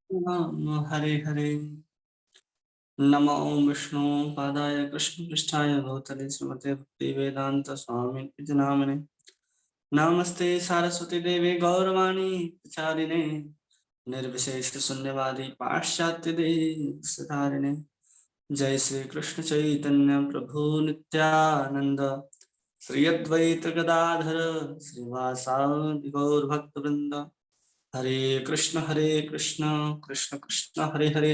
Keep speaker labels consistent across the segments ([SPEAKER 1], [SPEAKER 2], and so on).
[SPEAKER 1] हरे हरे। नमो विष्णु पादाय कृष्ण पृष्ठाय भूतले श्रीमते भक्ति वेदांत स्वामी इति नामिने। नमस्ते सारस्वती देवी गौरवाणी प्रचारिणे निर्विशेष शून्यवादी पाश्चात्य देशधारिणे। जय श्री कृष्ण चैतन्य प्रभु नित्यानंद श्री अद्वैत गदाधर श्रीवासादि गौर भक्त वृंद। हरे कृष्ण कृष्ण कृष्ण हरे हरे,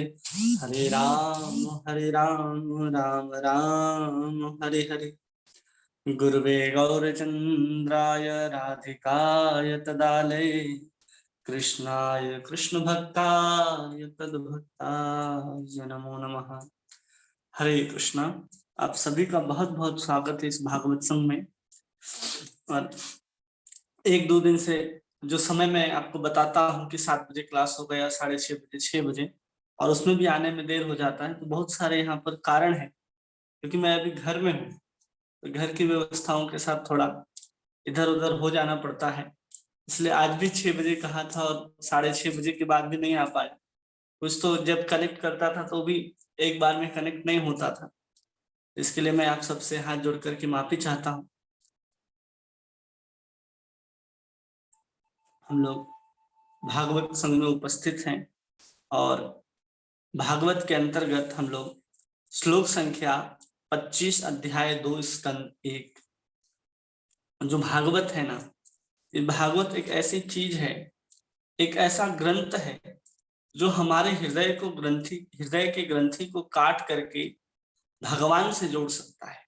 [SPEAKER 1] हरे राम राम राम हरे हरे। गुरुवे गौरचंद्राय राधिकाय तदालय कृष्णाय कृष्ण भक्ताय तद्भक्ताय नमो नमः। हरे कृष्णा। आप सभी का बहुत बहुत स्वागत है इस भागवत संघ में। और एक दो दिन से जो समय मैं आपको बताता हूँ कि 7 बजे क्लास हो गया, 6:30 बजे, 6 बजे, और उसमें भी आने में देर हो जाता है, तो बहुत सारे यहाँ पर कारण है। क्योंकि मैं अभी घर में हूँ, तो घर की व्यवस्थाओं के साथ थोड़ा इधर उधर हो जाना पड़ता है। इसलिए आज भी 6 बजे कहा था और 6:30 बजे के बाद भी नहीं आ पाया। कुछ तो जब कनेक्ट करता था तो भी एक बार में कनेक्ट नहीं होता था। इसके लिए मैं आप सबसे हाथ जोड़ करके माफी चाहता हूँ। हम लोग भागवत संघ में उपस्थित हैं और भागवत के अंतर्गत हम लोग श्लोक संख्या 25 अध्याय 2 स्कंद 1, जो भागवत है ना, ये भागवत एक ऐसी चीज है, एक ऐसा ग्रंथ है जो हमारे हृदय के ग्रंथि को काट करके भगवान से जोड़ सकता है।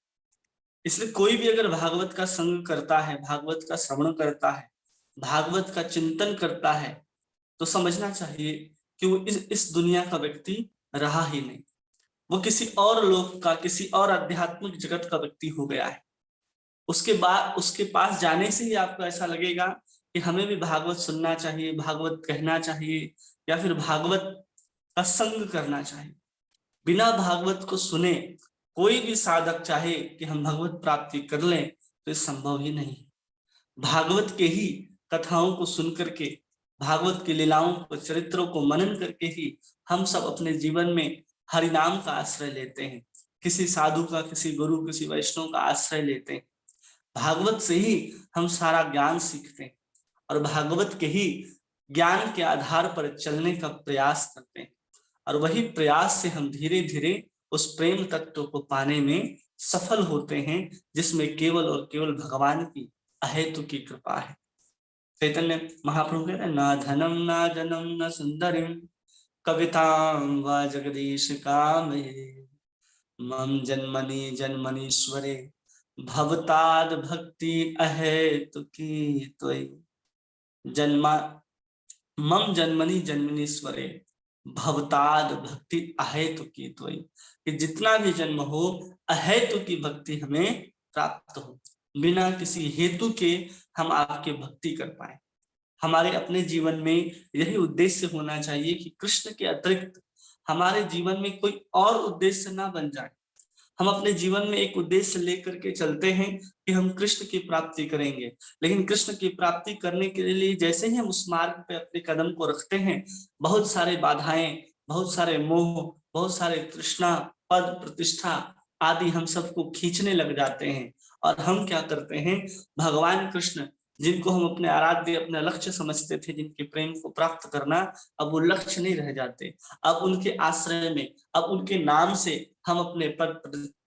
[SPEAKER 1] इसलिए कोई भी अगर भागवत का संग करता है, भागवत का श्रवण करता है, भागवत का चिंतन करता है, तो समझना चाहिए कि वो इस दुनिया का व्यक्ति रहा ही नहीं, वो किसी और लोक का, किसी और आध्यात्मिक जगत का व्यक्ति हो गया है। उसके बाद उसके पास जाने से ही आपको ऐसा लगेगा कि हमें भी भागवत सुनना चाहिए, भागवत कहना चाहिए, या फिर भागवत का संग करना चाहिए। बिना भागवत को सुने कोई भी साधक चाहे कि हम भगवत प्राप्ति कर लें, तो ये संभव ही नहीं। भागवत के ही कथाओं को सुन करके, भागवत की लीलाओं को, चरित्रों को मनन करके ही हम सब अपने जीवन में हरि नाम का आश्रय लेते हैं, किसी साधु का, किसी गुरु, किसी वैष्णव का आश्रय लेते हैं। भागवत से ही हम सारा ज्ञान सीखते हैं और भागवत के ही ज्ञान के आधार पर चलने का प्रयास करते हैं, और वही प्रयास से हम धीरे धीरे उस प्रेम तत्व को पाने में सफल होते हैं, जिसमें केवल और केवल भगवान की अहेतु की कृपा है। चैतन्य महाप्रभु कहते हैं, ना धनम ना जनम न सुंदरिम कवितां वा जगदीश कामे मम जन्मनि जन्मनीश्वरे भवताद भक्ति अहेतु की त्वयि। जन्मा मम जन्मनि जन्मनीश्वरे भवताद भक्ति अहेतु की त्वयि, कि जितना भी जन्म हो, अहेतु की भक्ति हमें प्राप्त हो, बिना किसी हेतु के हम आपके भक्ति कर पाए। हमारे अपने जीवन में यही उद्देश्य होना चाहिए कि कृष्ण के अतिरिक्त हमारे जीवन में कोई और उद्देश्य ना बन जाए। हम अपने जीवन में एक उद्देश्य लेकर के चलते हैं कि हम कृष्ण की प्राप्ति करेंगे, लेकिन कृष्ण की प्राप्ति करने के लिए जैसे ही हम उस मार्ग पे अपने कदम को रखते हैं, बहुत सारे बाधाएं, बहुत सारे मोह, बहुत सारे तृष्णा, पद प्रतिष्ठा आदि हम सबको खींचने लग जाते हैं। और हम क्या करते हैं, भगवान कृष्ण जिनको हम अपने आराध्य, अपना लक्ष्य समझते थे, जिनके प्रेम को प्राप्त करना, अब वो लक्ष्य नहीं रह जाते। अब उनके आश्रय में, अब उनके नाम से हम अपने पद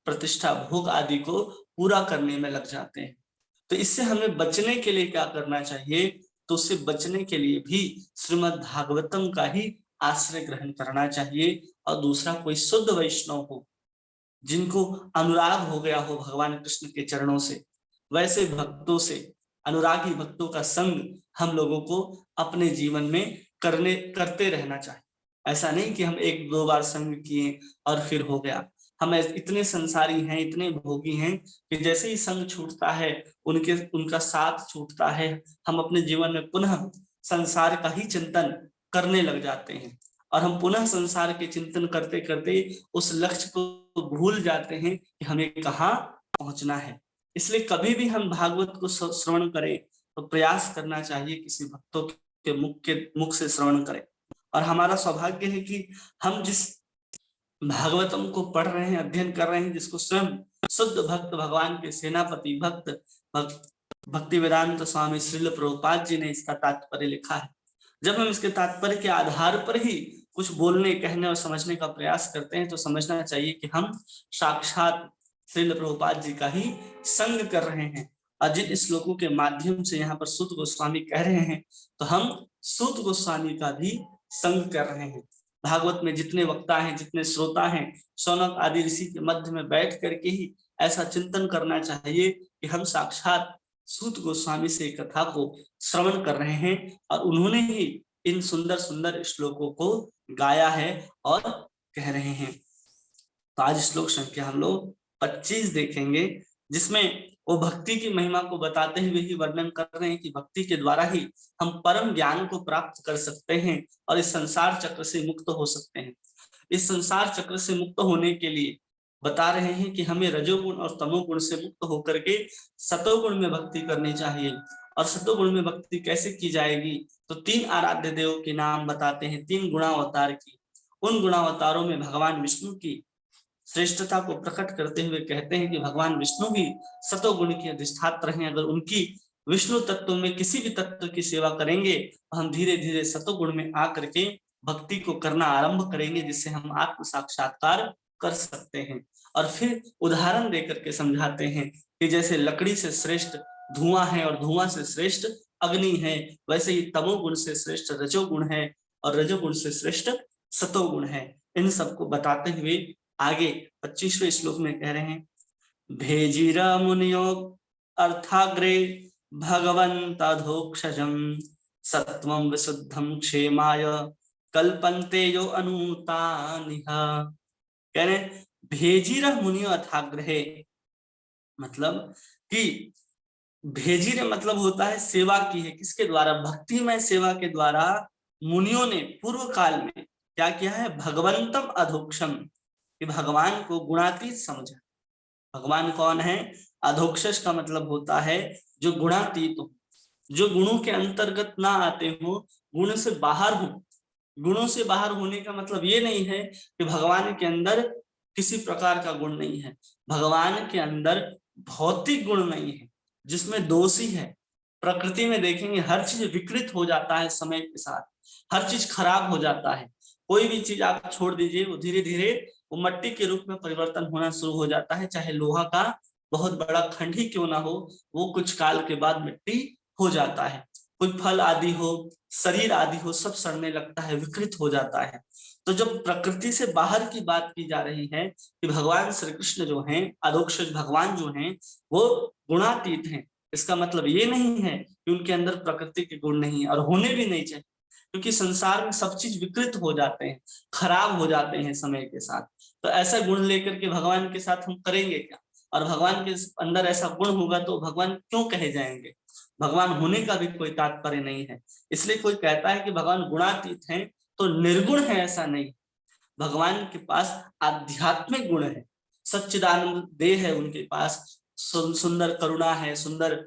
[SPEAKER 1] प्रतिष्ठा, भोग आदि को पूरा करने में लग जाते हैं। तो इससे हमें बचने के लिए क्या करना चाहिए, तो उससे बचने के लिए भी श्रीमद् भागवतम का ही आश्रय ग्रहण करना चाहिए। और दूसरा, कोई शुद्ध वैष्णव हो, जिनको अनुराग हो गया हो भगवान कृष्ण के चरणों से, वैसे भक्तों से, अनुरागी भक्तों का संग हम लोगों को अपने जीवन में करते रहना चाहिए। ऐसा नहीं कि हम एक दो बार संग किए और फिर हो गया। हम इतने संसारी हैं, इतने भोगी हैं कि जैसे ही संग छूटता है, उनका साथ छूटता है, हम अपने जीवन में पुनः संसार का ही चिंतन करने लग जाते हैं, और हम पुनः संसार के चिंतन करते करते उस लक्ष्य को भूल जाते हैं कि हमें कहाँ पहुंचना है। इसलिए कभी भी हम भागवत को श्रवण करें तो प्रयास करना चाहिए किसी भक्तों के मुख से श्रवण करें। और हमारा सौभाग्य है कि हम जिस भागवतम को पढ़ रहे हैं, अध्ययन कर रहे हैं, जिसको स्वयं शुद्ध भक्त भगवान के सेनापति भक्ति वेदांत स्वामी श्रील प्रभुपाद जी ने इसका तात्पर्य लिखा है। जब हम इसके तात्पर्य के आधार पर ही कुछ बोलने, कहने और समझने का प्रयास करते हैं तो समझना चाहिए कि हम साक्षात श्रील प्रभुपाद जी का ही संग कर रहे हैं। और जिन श्लोकों के माध्यम से यहाँ पर सूत गोस्वामी कह रहे हैं तो हम सूत गोस्वामी का भी संग कर रहे हैं। भागवत में जितने वक्ता हैं, जितने श्रोता हैं, शौनक आदि ऋषि के मध्य में बैठ करके ही ऐसा चिंतन करना चाहिए कि हम साक्षात सूत गोस्वामी से कथा को श्रवण कर रहे हैं और उन्होंने ही इन सुंदर सुंदर श्लोकों को गाया है और कह रहे हैं। तो आज श्लोक संख्या हम लोग 25 देखेंगे, जिसमें वो भक्ति की महिमा को बताते हुए ही वर्णन कर रहे हैं कि भक्ति के द्वारा ही हम परम ज्ञान को प्राप्त कर सकते हैं और इस संसार चक्र से मुक्त हो सकते हैं। इस संसार चक्र से मुक्त होने के लिए बता रहे हैं कि हमें रजोगुण और तमोगुण से मुक्त होकर के सतोगुण में भक्ति करनी चाहिए। और सतोगुण में भक्ति कैसे की जाएगी, तो 3 आराध्य देव के नाम बताते हैं, 3 गुणावतार की। उन गुणावतारों में भगवान विष्णु की श्रेष्ठता को प्रकट करते हुए कहते हैं कि भगवान विष्णु भी सतोगुण के अधिष्ठात्र हैं। अगर उनकी विष्णु तत्व में किसी भी तत्व की सेवा करेंगे तो हम धीरे धीरे सतोगुण में आकर के भक्ति को करना आरंभ करेंगे, जिससे हम आत्म साक्षात्कार कर सकते हैं। और फिर उदाहरण देकर के समझाते हैं कि जैसे लकड़ी से श्रेष्ठ धुआं है और धुआं से श्रेष्ठ अग्नि है, वैसे ही तमोगुण से श्रेष्ठ रजोगुण है और रजोगुण से श्रेष्ठ सतोगुण है। इन सबको बताते हुए आगे 25वें श्लोक में कह रहे हैं, भेजिरा मुनियो अर्थाग्रे भगवंतधोक्षजम सत्वं विशुद्धं क्षेमाय कल्पन्ते यो अनुतानिह। कह रहे भेजिरा मुनियो अर्थाग्रहे, मतलब कि भेजिर मतलब होता है सेवा की है, किसके द्वारा, भक्तिमय सेवा के द्वारा मुनियों ने पूर्व काल में क्या किया है, भगवंतम अधोक्षम, कि भगवान को गुणातीत समझा। भगवान कौन है, अधोक्षज का मतलब होता है जो गुणातीत हो, जो गुणों के अंतर्गत ना आते हो, गुण से बाहर हो। गुणों से बाहर होने का मतलब ये नहीं है कि भगवान के अंदर किसी प्रकार का गुण नहीं है। भगवान के अंदर भौतिक गुण नहीं है जिसमें दोष ही है। प्रकृति में देखेंगे हर चीज विकृत हो जाता है समय के साथ, हर चीज खराब हो जाता है। कोई भी चीज आप छोड़ दीजिए, वो धीरे धीरे वो मट्टी के रूप में परिवर्तन होना शुरू हो जाता है। चाहे लोहा का बहुत बड़ा खंड ही क्यों ना हो, वो कुछ काल के बाद मिट्टी हो जाता है। कोई फल आदि हो, शरीर आदि हो, सब सड़ने लगता है, विकृत हो जाता है। तो जब प्रकृति से बाहर की बात की जा रही है कि भगवान श्री कृष्ण जो हैं, अधोक्षज भगवान जो हैं, वो गुणातीत हैं, इसका मतलब ये नहीं है कि उनके अंदर प्रकृति के गुण नहीं है, और होने भी नहीं चाहिए, क्योंकि संसार में सब चीज विकृत हो जाते हैं, खराब हो जाते हैं समय के साथ। तो ऐसा गुण लेकर के भगवान के साथ हम करेंगे क्या, और भगवान के अंदर ऐसा गुण होगा तो भगवान क्यों कहे जाएंगे। भगवान होने का भी कोई तात्पर्य नहीं है। इसलिए कोई कहता है कि भगवान गुणातीत हैं तो निर्गुण है, ऐसा नहीं। भगवान के पास आध्यात्मिक गुण है, सच्चिदानंद देह है उनके पास, सुंदर करुणा है, सुंदर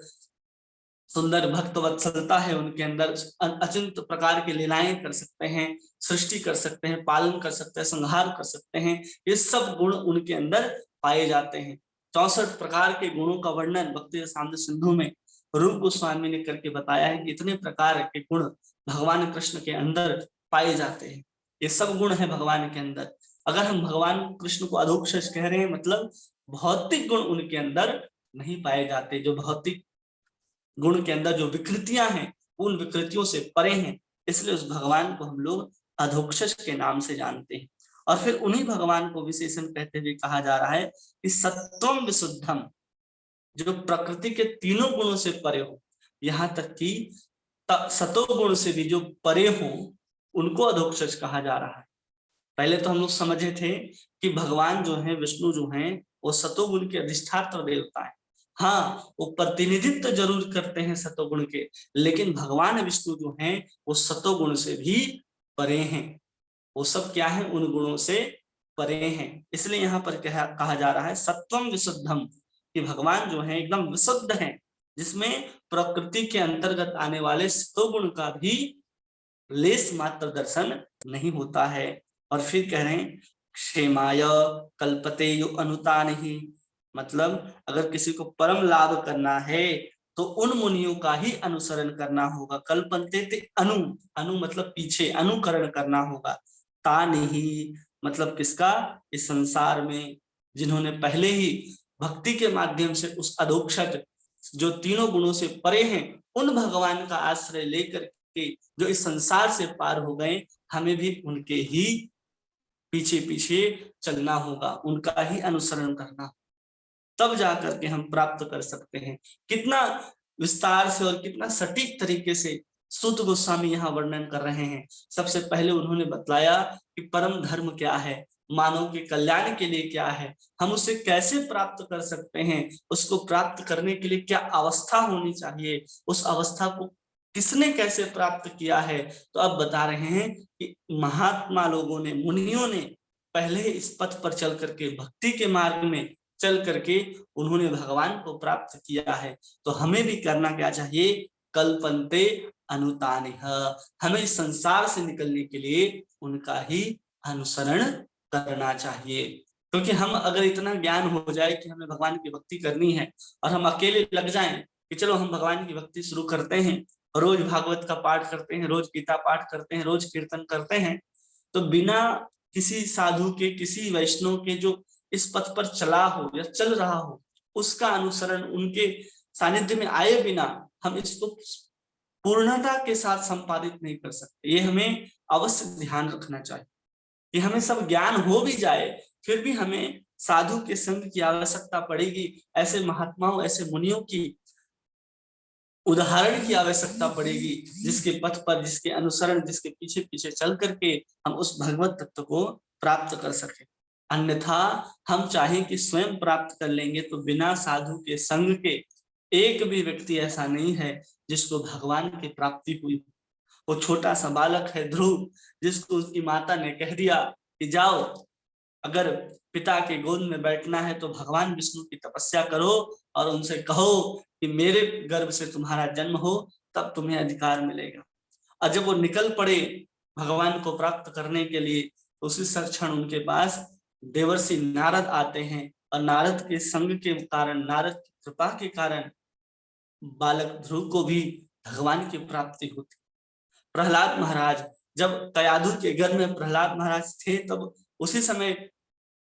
[SPEAKER 1] सुंदर भक्त वत्सलता है उनके अंदर, अचिंत प्रकार के लीलाएं कर सकते हैं, सृष्टि कर सकते हैं, पालन कर सकते हैं, संहार कर सकते हैं। ये सब गुण उनके अंदर पाए जाते हैं। 64 प्रकार के गुणों का वर्णन भक्ति रसामृत सिंधु में रूप गोस्वामी ने करके बताया है कि इतने प्रकार के गुण भगवान कृष्ण के अंदर पाए जाते हैं। ये सब गुण है भगवान के अंदर। अगर हम भगवान कृष्ण को अधोक्षज कह रहे हैं, मतलब भौतिक गुण उनके अंदर नहीं पाए जाते। जो भौतिक गुण के अंदर जो विकृतियां हैं, उन विकृतियों से परे हैं, इसलिए उस भगवान को हम लोग अधोक्षज के नाम से जानते हैं। और फिर उन्हीं भगवान को विशेषण कहते हुए कहा जा रहा है कि सत्वम विशुद्धम, जो प्रकृति के तीनों गुणों से परे हो, यहाँ तक कि सतोगुण से भी जो परे हो, उनको अधोक्षज कहा जा रहा है। पहले तो हम लोग समझे थे कि भगवान जो है, विष्णु जो है, वो सतोगुण के अधिष्ठात्र देवता है। हाँ, वो प्रतिनिधित्व जरूर करते हैं सतोगुण के, लेकिन भगवान विष्णु जो हैं वो सतोगुण से भी परे हैं। वो सब क्या है, उन गुणों से परे हैं। इसलिए यहाँ पर कहा जा रहा है सत्वम विशुद्धम, कि भगवान जो है एकदम विशुद्ध हैं, जिसमें प्रकृति के अंतर्गत आने वाले सतोगुण का भी लेस मात्र दर्शन नहीं होता है। और फिर कह रहे हैं क्षेमाय कल्पते यो अनुता नहीं, मतलब अगर किसी को परम लाभ करना है तो उन मुनियों का ही अनुसरण करना होगा। कल्पन्ते ते अनु, अनु मतलब पीछे, अनुकरण करना होगा। ता नहीं मतलब किसका, इस संसार में जिन्होंने पहले ही भक्ति के माध्यम से उस अधोक्षज जो तीनों गुणों से परे हैं उन भगवान का आश्रय लेकर के जो इस संसार से पार हो गए, हमें भी उनके ही पीछे पीछे चलना होगा, उनका ही अनुसरण करना, तब जाकर के हम प्राप्त कर सकते हैं। कितना विस्तार से और कितना सटीक तरीके से सूत गोस्वामी यहाँ वर्णन कर रहे हैं। सबसे पहले उन्होंने बतलाया कि परम धर्म क्या है, मानव के कल्याण के लिए क्या है, हम उसे कैसे प्राप्त कर सकते हैं, उसको प्राप्त करने के लिए क्या अवस्था होनी चाहिए, उस अवस्था को किसने कैसे प्राप्त किया है। तो अब बता रहे हैं कि महात्मा लोगों ने, मुनियों ने पहले इस पथ पर चल करके, भक्ति के मार्ग में चल करके उन्होंने भगवान को प्राप्त किया है। तो हमें भी करना क्या चाहिए, कल्पन्ते अनुतान, हमें इस संसार से निकलने के लिए उनका ही अनुसरण करना चाहिए। क्योंकि हम अगर इतना ज्ञान हो जाए कि हमें भगवान की भक्ति करनी है और हम अकेले लग जाएं कि चलो हम भगवान की भक्ति शुरू करते हैं, रोज भागवत का पाठ करते हैं, रोज गीता पाठ करते हैं, रोज कीर्तन करते हैं, तो बिना किसी साधु के, किसी वैष्णव के जो इस पथ पर चला हो या चल रहा हो, उसका अनुसरण, उनके सानिध्य में आए बिना हम इसको पूर्णता के साथ संपादित नहीं कर सकते। ये हमें अवश्य ध्यान रखना चाहिए कि हमें सब ज्ञान हो भी जाए फिर भी हमें साधु के संग की आवश्यकता पड़ेगी, ऐसे महात्माओं, ऐसे मुनियों की उदाहरण की आवश्यकता पड़ेगी, जिसके पथ पर, जिसके अनुसरण, जिसके पीछे पीछे चल करके हम उस भगवत तत्व को प्राप्त कर सके। अन्यथा हम चाहें कि स्वयं प्राप्त कर लेंगे तो बिना साधु के संग के एक भी व्यक्ति ऐसा नहीं है जिसको भगवान की प्राप्ति हुई। वो छोटा सा बालक है ध्रुव, जिसको उसकी माता ने कह दिया कि जाओ, अगर पिता के गोद में बैठना है तो भगवान विष्णु की तपस्या करो और उनसे कहो कि मेरे गर्भ से तुम्हारा जन्म हो, तब तुम्हें अधिकार मिलेगा। और जब वो निकल पड़े भगवान को प्राप्त करने के लिए, उसी क्षण उनके पास देवर्षि नारद आते हैं और नारद के संग के कारण, नारद की कृपा के कारण बालक ध्रुव को भी भगवान की प्राप्ति होती। प्रहलाद महाराज, जब कयाधु के घर में प्रहलाद महाराज थे, तब उसी समय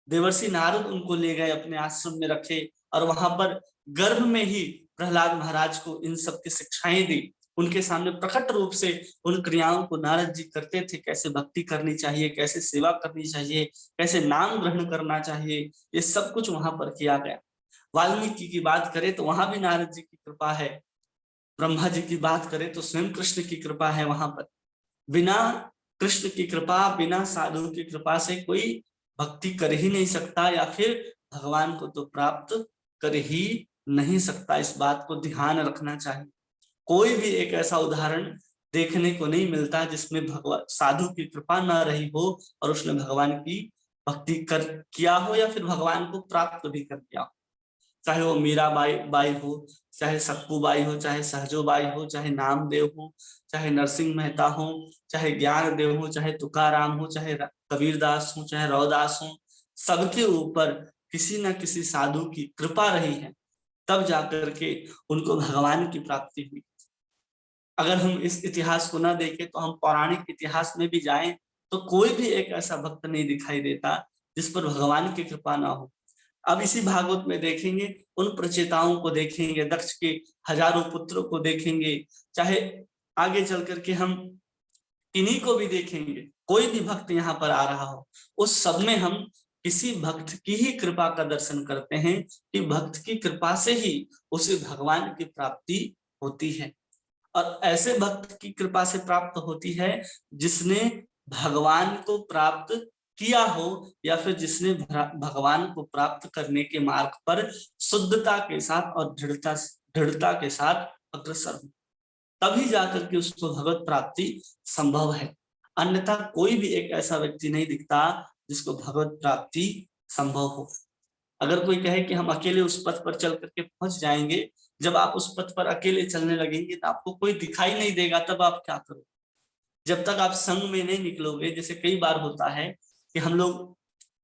[SPEAKER 1] देवर्षि नारद उनको ले गए, अपने आश्रम में रखे और वहां पर गर्भ में ही प्रहलाद महाराज को इन सब की शिक्षाएं दी। उनके सामने प्रकट रूप से उन क्रियाओं को नारद जी करते थे, कैसे भक्ति करनी चाहिए, कैसे सेवा करनी चाहिए, कैसे नाम ग्रहण करना चाहिए, ये सब कुछ वहां पर किया गया। वाल्मीकि की बात करें तो वहां भी नारद जी की कृपा है, ब्रह्मा जी की बात करें तो स्वयं कृष्ण की कृपा है वहां पर। बिना कृष्ण की कृपा, बिना साधु की कृपा से कोई भक्ति कर ही नहीं सकता, या फिर भगवान को तो प्राप्त कर ही नहीं सकता। इस बात को ध्यान रखना चाहिए। कोई भी एक ऐसा उदाहरण देखने को नहीं मिलता जिसमें भगवान, साधु की कृपा न रही हो और उसने भगवान की भक्ति कर किया हो या फिर भगवान को प्राप्त भी कर किया हो। चाहे वो मीरा बाई बाई हो, चाहे सक्कू बाई हो, चाहे सहजो बाई हो, चाहे नामदेव हो, चाहे नरसिंह मेहता हो, चाहे ज्ञान देव हो, चाहे तुकाराम हो, चाहे कबीरदास हो, चाहे रौदास हो, सबके ऊपर किसी न किसी साधु की कृपा रही है, तब जाकर के उनको भगवान की प्राप्ति हुई। अगर हम इस इतिहास को ना देखें तो हम पौराणिक इतिहास में भी जाएं तो कोई भी एक ऐसा भक्त नहीं दिखाई देता जिस पर भगवान की कृपा ना हो। अब इसी भागवत में देखेंगे, उन प्रचेताओं को देखेंगे, दक्ष के हजारों पुत्रों को देखेंगे, चाहे आगे चल करके हम इन्हीं को भी देखेंगे। कोई भी भक्त यहाँ पर आ रहा हो, उस सब में हम किसी भक्त की ही कृपा का दर्शन करते हैं कि भक्त की कृपा से ही उसे भगवान की प्राप्ति होती है। और ऐसे भक्त की कृपा से प्राप्त होती है जिसने भगवान को प्राप्त किया हो, या फिर जिसने भगवान को प्राप्त करने के मार्ग पर शुद्धता के साथ और दृढ़ता के साथ अग्रसर हो, तभी जाकर के उसको भगवत प्राप्ति संभव है। अन्यथा कोई भी एक ऐसा व्यक्ति नहीं दिखता जिसको भगवत प्राप्ति संभव हो। अगर कोई कहे कि हम अकेले उस पथ पर चल करके पहुंच जाएंगे, जब आप उस पथ पर अकेले चलने लगेंगे तो आपको कोई दिखाई नहीं देगा, तब आप क्या करोगे? जब तक आप संग में नहीं निकलोगे, जैसे कई बार होता है कि हम लोग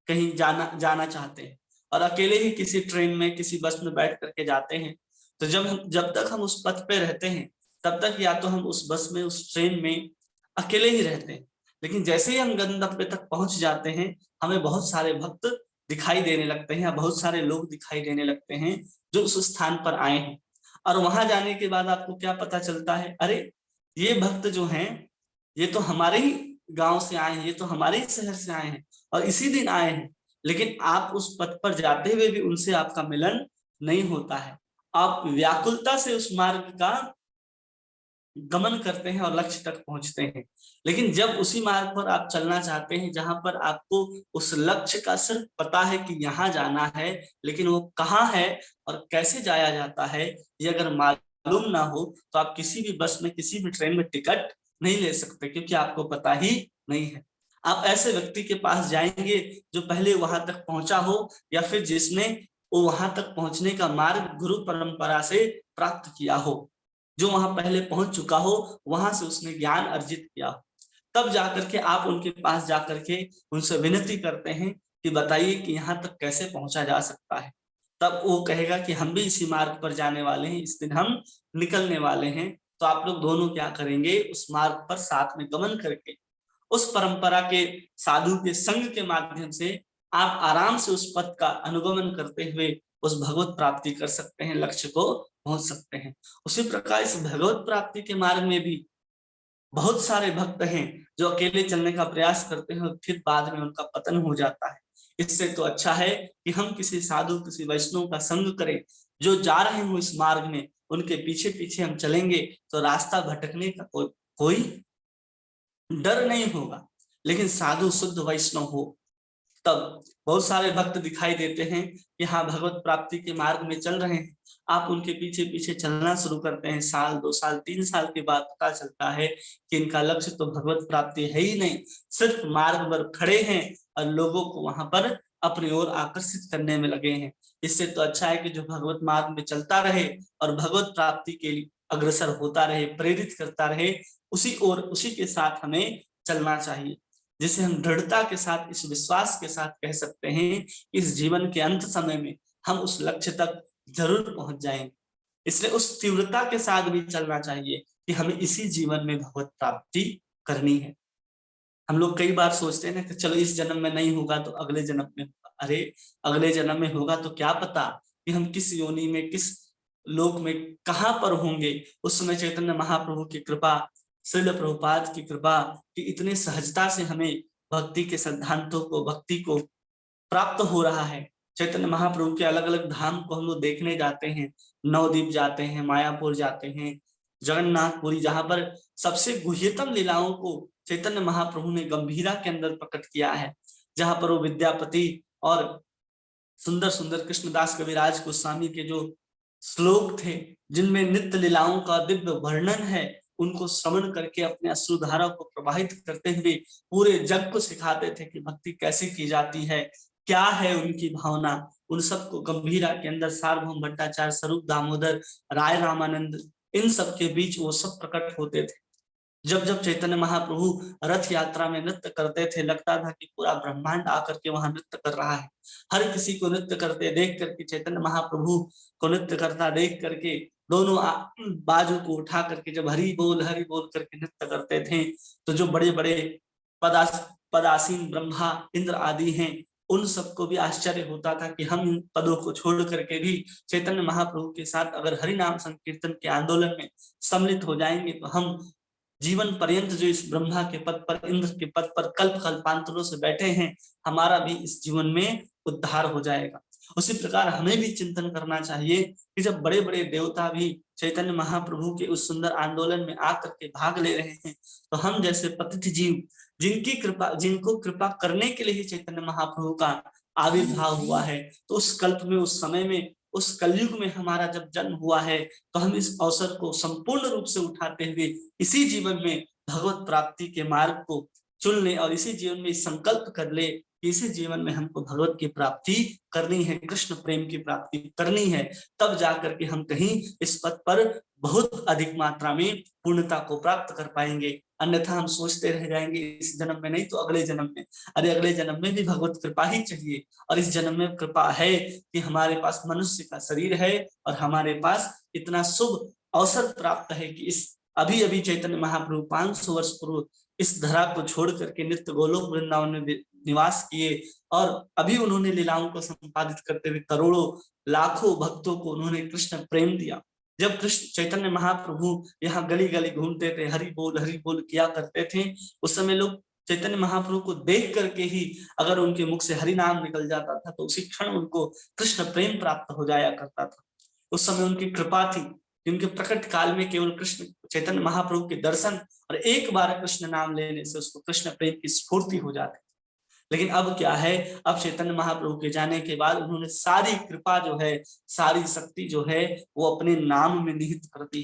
[SPEAKER 1] कहीं जाना चाहते हैं और अकेले ही किसी ट्रेन में किसी बस में बैठ करके जाते हैं, तो जब तक हम उस पथ पे रहते हैं तब तक या तो हम उस बस में उस ट्रेन में अकेले ही रहते हैं। लेकिन जैसे ही हम गंतव्य तक पहुंच जाते हैं, हमें बहुत सारे भक्त दिखाई देने लगते हैं या बहुत सारे लोग दिखाई देने लगते हैं जो उस स्थान पर आए हैं। और वहां जाने के बाद आपको क्या पता चलता है, अरे ये भक्त जो हैं ये तो हमारे ही गांव से आए हैं, ये तो हमारे ही शहर से आए हैं और इसी दिन आए हैं। लेकिन आप उस पथ पर जाते हुए भी उनसे आपका मिलन नहीं होता है। आप व्याकुलता से उस मार्ग का गमन करते हैं और लक्ष्य तक पहुंचते हैं। लेकिन जब उसी मार्ग पर आप चलना चाहते हैं जहां पर आपको उस लक्ष्य का सिर्फ पता है कि यहाँ जाना है, लेकिन वो कहाँ है और कैसे जाया जाता है ये अगर मालूम ना हो, तो आप किसी भी बस में किसी भी ट्रेन में टिकट नहीं ले सकते, क्योंकि आपको पता ही नहीं है। आप ऐसे व्यक्ति के पास जाएंगे जो पहले वहां तक पहुंचा हो या फिर जिसने वो वहां तक पहुंचने का मार्ग गुरु परंपरा से प्राप्त किया हो, जो वहां पहले पहुंच चुका हो, वहां से उसने ज्ञान अर्जित किया। तब जाकर के आप उनके पास जाकर के उनसे विनती करते हैं कि बताइए कि यहाँ तक कैसे पहुंचा जा सकता है। तब वो कहेगा कि हम भी इसी मार्ग पर जाने वाले हैं, इस दिन हम निकलने वाले हैं। तो आप लोग दोनों क्या करेंगे, उस मार्ग पर साथ में गमन करके उस परंपरा के साधु के संग के माध्यम से आप आराम से उस पथ का अनुगमन करते हुए उस भगवत प्राप्ति कर सकते हैं, लक्ष्य को पहुंच सकते हैं। उसी प्रकार इस भगवत प्राप्ति के मार्ग में भी बहुत सारे भक्त हैं जो अकेले चलने का प्रयास करते हैं और फिर बाद में उनका पतन हो जाता है। इससे तो अच्छा है कि हम किसी साधु किसी वैष्णव का संग करें जो जा रहे हो इस मार्ग में, उनके पीछे पीछे हम चलेंगे तो रास्ता भटकने का कोई डर नहीं होगा। लेकिन साधु शुद्ध वैष्णव हो तब बहुत सारे भक्त दिखाई देते हैं कि हाँ भगवत प्राप्ति के मार्ग में चल रहे हैं। आप उनके पीछे पीछे चलना शुरू करते हैं, साल 2 साल 3 साल के बाद पता चलता है कि इनका लक्ष्य तो भगवत प्राप्ति है ही नहीं, सिर्फ मार्ग पर खड़े हैं और लोगों को वहां पर अपनी ओर आकर्षित करने में लगे हैं। इससे तो अच्छा है कि जो भगवत मार्ग में चलता रहे और भगवत प्राप्ति के लिए अग्रसर होता रहे, प्रेरित करता रहे, उसी ओर उसी के साथ हमें चलना चाहिए। जिसे हम दृढ़ता के साथ इस विश्वास के साथ कह सकते हैं, इस जीवन के अंत समय में हम उस लक्ष्य तक जरूर पहुंच जाएंगे। इसलिए उस तीव्रता के साथ भी चलना चाहिए कि हमें इसी जीवन में भगवत प्राप्ति करनी है। हम लोग कई बार सोचते हैं ना कि चलो इस जन्म में नहीं होगा तो अगले जन्म में होगा। अरे अगले जन्म में होगा तो क्या पता कि हम किस योनि में किस लोक में कहां पर होंगे। उस समय चैतन्य महाप्रभु की कृपा, श्रील प्रभुपाद की कृपा कि इतने सहजता से हमें भक्ति के सिद्धांतों को, भक्ति को प्राप्त हो रहा है। चैतन्य महाप्रभु के अलग अलग धाम को हम लोग देखने जाते हैं, नवद्वीप जाते हैं, मायापुर जाते हैं, जगन्नाथपुरी, जहां पर सबसे गुह्यतम लीलाओं को चैतन्य महाप्रभु ने गंभीरा के अंदर प्रकट किया है, जहां पर वो विद्यापति और सुंदर सुंदर कृष्णदास कविराज गोस्वामी के जो श्लोक थे जिनमें नित्य लीलाओं का दिव्य वर्णन है, उनको श्रवण करके अपने अश्रुधारा को प्रवाहित करते हुए पूरे जग को सिखाते थे कि भक्ति कैसे की जाती है, क्या है उनकी भावना। उन सबको गंभीरा के अंदर सार्वभौम भट्टाचार्य, स्वरूप दामोदर, राय रामानंद, इन सब के बीच वो सब प्रकट होते थे। जब जब चैतन्य महाप्रभु रथ यात्रा में नृत्य करते थे, लगता था कि पूरा ब्रह्मांड आकर के वहां नृत्य कर रहा है। हर किसी को नृत्य करते देख करके, चैतन्य महाप्रभु को नृत्य करता देख करके दोनों बाजू को उठा करके जब हरि बोल करके नृत्य करते थे, तो जो बड़े बड़े पदासीन ब्रह्मा इंद्र आदि हैं, उन सबको भी आश्चर्य होता था कि हम इन पदों को छोड़ करके भी चैतन्य महाप्रभु के साथ अगर हरि नाम संकीर्तन के आंदोलन में सम्मिलित हो जाएंगे तो हम जीवन पर्यंत जो इस ब्रह्मा के पद पर, इंद्र के पद पर कल्प कल्पांतरों से बैठे हैं, हमारा भी इस जीवन में उद्धार हो जाएगा। उसी प्रकार हमें भी चिंतन करना चाहिए कि जब बड़े बड़े देवता भी चैतन्य महाप्रभु के उस सुंदर आंदोलन में आकर के भाग ले रहे हैं, तो हम जैसे पतित जीव जिनको कृपा करने के लिए ही चैतन्य महाप्रभु का आविर्भाव हुआ है, तो उस कल्प में, उस समय में, उस कलयुग में हमारा जब जन्म हुआ है, तो हम इस अवसर को संपूर्ण रूप से उठाते हुए इसी जीवन में भगवत प्राप्ति के मार्ग को चुन ले और इसी जीवन में संकल्प कर ले कि इसी जीवन में हमको भगवत की प्राप्ति करनी है, कृष्ण प्रेम की प्राप्ति करनी है। तब जाकर के हम कहीं इस पथ पर बहुत अधिक मात्रा में पूर्णता को प्राप्त कर पाएंगे। अन्यथा हम सोचते रह जाएंगे इस जन्म में नहीं तो अगले जन्म में। अरे अगले जन्म में भी भगवत कृपा ही चाहिए, और इस जन्म में कृपा है कि हमारे पास मनुष्य का शरीर है और हमारे पास इतना शुभ अवसर प्राप्त है कि इस अभी अभी चैतन्य महाप्रभु 500 वर्ष पूर्व इस धरा को छोड़ करके नित्य गोलोक वृंदावन में निवास किए, और अभी उन्होंने लीलाओं को संपादित करते हुए करोड़ों लाखों भक्तों को उन्होंने कृष्ण प्रेम दिया। जब कृष्ण चैतन्य महाप्रभु यहाँ गली गली घूमते थे, हरि बोल किया करते थे, उस समय लोग चैतन्य महाप्रभु को देख करके ही अगर उनके मुख से हरि नाम निकल जाता था तो उसी क्षण उनको कृष्ण प्रेम प्राप्त हो जाया करता था। उस समय उनकी कृपा थी, उनके प्रकट काल में केवल कृष्ण चैतन्य महाप्रभु के दर्शन और एक बार कृष्ण नाम लेने से उसको कृष्ण प्रेम की स्फूर्ति हो जाती। लेकिन अब क्या है, अब चैतन्य महाप्रभु के जाने के बाद उन्होंने सारी कृपा जो है, सारी शक्ति जो है वो अपने नाम में निहित कर दी।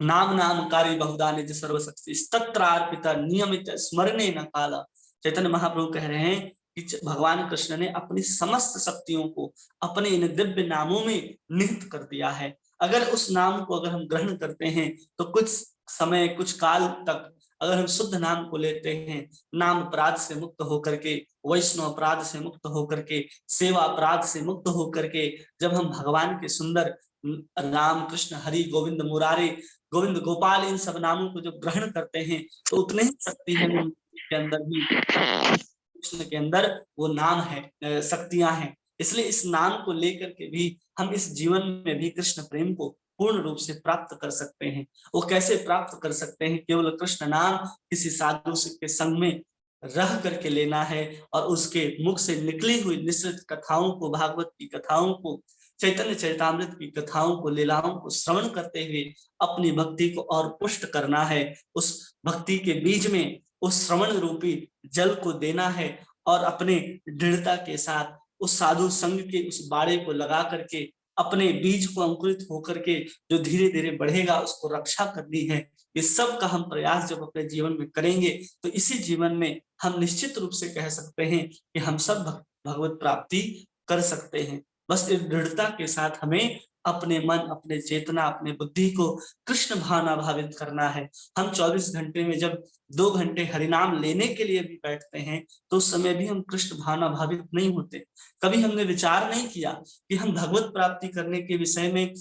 [SPEAKER 1] नाम नामकारी बहुधा निज सर्वशक्ति तत्रार्पिता नियमित स्मरणे न काला। चैतन्य महाप्रभु कह रहे हैं कि भगवान कृष्ण ने अपनी समस्त शक्तियों को अपने इन दिव्य नामों में निहित कर दिया है। अगर उस नाम को अगर हम ग्रहण करते हैं तो कुछ समय कुछ काल तक अगर हम शुद्ध नाम को लेते हैं, नाम अपराध से मुक्त होकर के, वैष्णव अपराध से मुक्त होकर के, सेवा अपराध से मुक्त होकर के, जब हम भगवान के सुंदर राम कृष्ण हरि गोविंद मुरारी गोविंद गोपाल इन सब नामों को जब ग्रहण करते हैं तो उतने ही शक्ति है के अंदर भी, कृष्ण के अंदर वो नाम है, शक्तियां हैं। इसलिए इस नाम को लेकर के भी हम इस जीवन में भी कृष्ण प्रेम को पूर्ण रूप से प्राप्त कर सकते हैं। वो कैसे प्राप्त कर सकते हैं? केवल कृष्ण नाम किसी साधु के संग में रह करके लेना है और उसके मुख से निकली हुई निश्चित कथाओं को, भागवत की कथाओं को, चैतन्य चरितामृत की कथाओं को, लीलाओं को श्रवण करते हुए अपनी भक्ति को और पुष्ट करना है। उस भक्ति के बीज में उस श्रवण रूपी जल को देना है और अपने दृढ़ता के साथ उस साधु संघ के उस बाड़े को लगा करके अपने बीज को अंकुरित होकर के जो धीरे धीरे बढ़ेगा उसको रक्षा करनी है। इस सब का हम प्रयास जब अपने जीवन में करेंगे तो इसी जीवन में हम निश्चित रूप से कह सकते हैं कि हम सब भगवत प्राप्ति कर सकते हैं। बस इस दृढ़ता के साथ हमें अपने मन, अपने चेतना, अपने बुद्धि को कृष्ण भावनाभावित करना है। हम 24 घंटे में जब 2 घंटे हरिनाम लेने के लिए भी बैठते हैं तो उस समय भी हम कृष्ण भावनाभावित नहीं होते। कभी हमने विचार नहीं किया कि हम भगवत प्राप्ति करने के विषय में